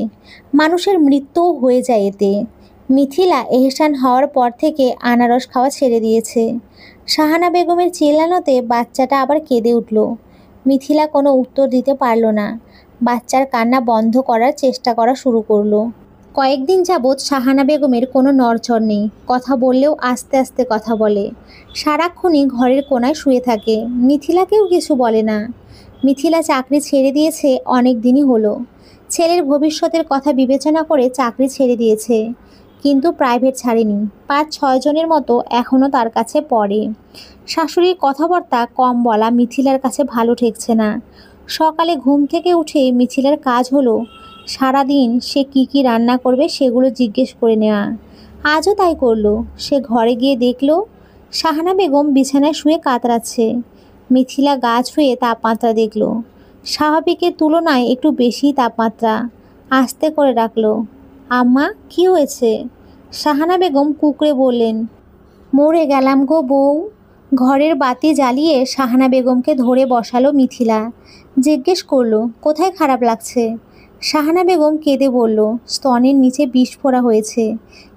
মানুষের মৃত্যুও হয়ে যায় এতে। মিথিলা এহসান হওয়ার পর থেকে আনারস খাওয়া ছেড়ে দিয়েছে। শাহানা বেগমের চিল্লানোতে বাচ্চাটা আবার কেঁদে উঠল। মিথিলা কোনো উত্তর দিতে পারল না। বাচ্চার কান্না বন্ধ করার চেষ্টা করা শুরু করলো। কয়েকদিন যাবৎ শাহানা বেগমের কোনো নড়চড় নেই, কথা বললেও আস্তে আস্তে কথা বলে। সারাক্ষণই ঘরের কোনায় শুয়ে থাকে, মিথিলাকেও কিছু বলে না। মিথিলা চাকরি ছেড়ে দিয়েছে অনেক দিনই হলো। ছেলের ভবিষ্যতের কথা বিবেচনা করে চাকরি ছেড়ে দিয়েছে, কিন্তু প্রাইভেট ছাড়েনি। 5-6 জনের মতো এখনও তার কাছে পড়ে। শাশুড়ির কথাবার্তা কম বলা মিথিলার কাছে ভালো ঠেকছে না। সকালে ঘুম থেকে উঠে মিথিলার কাজ হলো সারাদিন সে কি কি রান্না করবে সেগুলো জিজ্ঞেস করে নেওয়া। আজও তাই করলো। সে ঘরে গিয়ে দেখলো শাহানা বেগম বিছানায় শুয়ে কাতরাচ্ছে। মিথিলা গা ছুঁয়ে তাপমাত্রা দেখল, স্বাভাবিকের তুলনায় একটু বেশি তাপমাত্রা। আস্তে করে ডাকলো, আম্মা, কি হয়েছে? শাহানা বেগম কুকড়ে বললেন, মরে গেলাম গো বউ। ঘরের বাতি জ্বালিয়ে শাহানা বেগমকে ধরে বসালো মিথিলা। জিজ্ঞেস করলো, কোথায় খারাপ লাগছে? শাহানা বেগম কেঁদে বলল, স্তনের নিচে বিস্ফোরা হয়েছে,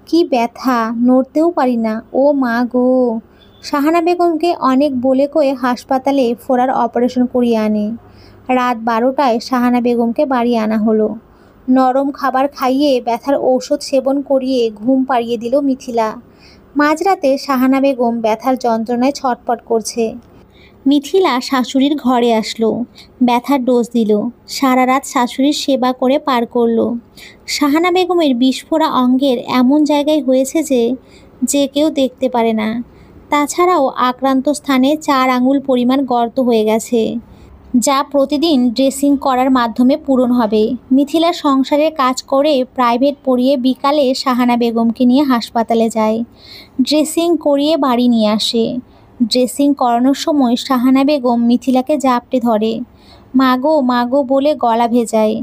কি ব্যথা, নড়তেও পারি না, ও মা গো। শাহানা বেগমকে অনেক বলে কয়ে হাসপাতালে ফোড়ার অপারেশন করিয়ে আনে। রাত 12টায় শাহানা বেগমকে বাড়ি আনা হলো। নরম খাবার খাইয়ে ব্যথার ঔষধ সেবন করিয়ে ঘুম পাড়িয়ে দিল মিথিলা। মাঝরাতে শাহানা বেগম ব্যথার যন্ত্রণায় ছটফট করছে। মিথিলা শাশুড়ির ঘরে আসলো, ব্যথার ডোজ দিল। সারা রাত শাশুড়ির সেবা করে পার করলো। শাহানা বেগমের বিস্ফোরা অঙ্গের এমন জায়গায় হয়েছে যে কেউ দেখতে পারে না। তাছাড়াও আক্রান্ত স্থানে 4 আঙুল পরিমাণ গর্ত হয়ে গেছে। যা প্রতিদিন ড্রেসিং করার মাধ্যমে পূরণ হবে। মিথিলা সংসারের কাজ করে প্রাইভেট পড়িয়ে বিকালে শাহানা বেগমকে নিয়ে হাসপাতালে যায়। ড্রেসিং করিয়ে বাড়ি নিয়ে আসে। ড্রেসিং করানোর সময় শাহানা বেগম মিথিলাকে জাপটে ধরে। মাগো মাগো বলে গলা ভেজায়।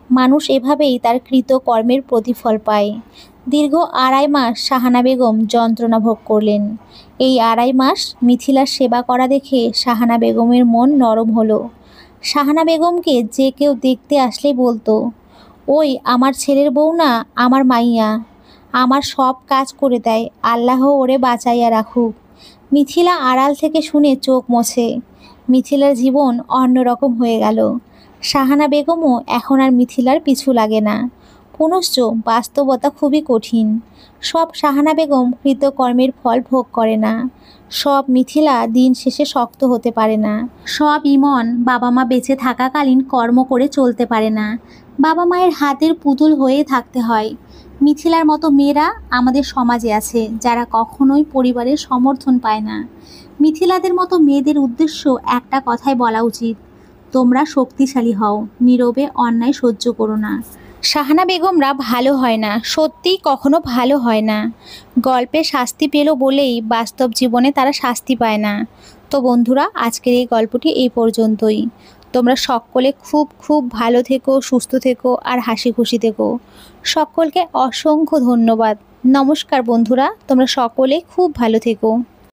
মানুষ এভাবেই তার কৃতকর্মের প্রতিফল পায়। দীর্ঘ 2.5 মাস শাহানা বেগম যন্ত্রণা ভোগ করলেন। এই 2.5 মাস মিথিলার সেবা করা দেখে শাহানা বেগমের মন নরম হলো। শাহানা বেগমকে যে কেউ দেখতে আসলেই বলতো, ওই আমার ছেলের বউ না, আমার মাইয়া, আমার সব কাজ করে দেয়, আল্লাহ ওরে বাঁচাইয়া রাখুক। মিথিলা আড়াল থেকে শুনে চোখ মোছে। মিথিলার জীবন অন্যরকম হয়ে গেল। শাহানা বেগমও এখন আর মিথিলার পিছু লাগে না। পুনশ্চ বাস্তবতা খুবই কঠিন। সব শাহানা বেগম কৃতকর্মের ফল ভোগ করে না। সব মিথিলা দিন শেষে শক্ত হতে পারে না। সব ইমন বাবা মা বেঁচে থাকাকালীন কর্ম করে চলতে পারে না। বাবা মায়ের হাতের পুতুল হয়ে থাকতে হয়। মিথিলার মতো মেয়েরা আমাদের সমাজে আছে, যারা কখনোই পরিবারের সমর্থন পায় না। মিথিলাদের মতো মেয়েদের উদ্দেশ্য একটা কথাই বলা উচিত, তোমরা শক্তিশালী হও, নীরবে অন্যায় সহ্য করো না। শাহানা বেগমরা ভালো হয় না, সত্যিই কখনো ভালো হয় না। গল্পে শাস্তি পেল বলেই বাস্তব জীবনে তারা শাস্তি পায় না। তো বন্ধুরা, আজকের এই গল্পটি এই পর্যন্তই। তোমরা সকলে খুব খুব ভালো থেকো, সুস্থ থেকো আর হাসি খুশি থেকো। সকলকে অসংখ্য ধন্যবাদ। নমস্কার বন্ধুরা, তোমরা সকলে খুব ভালো থেকো।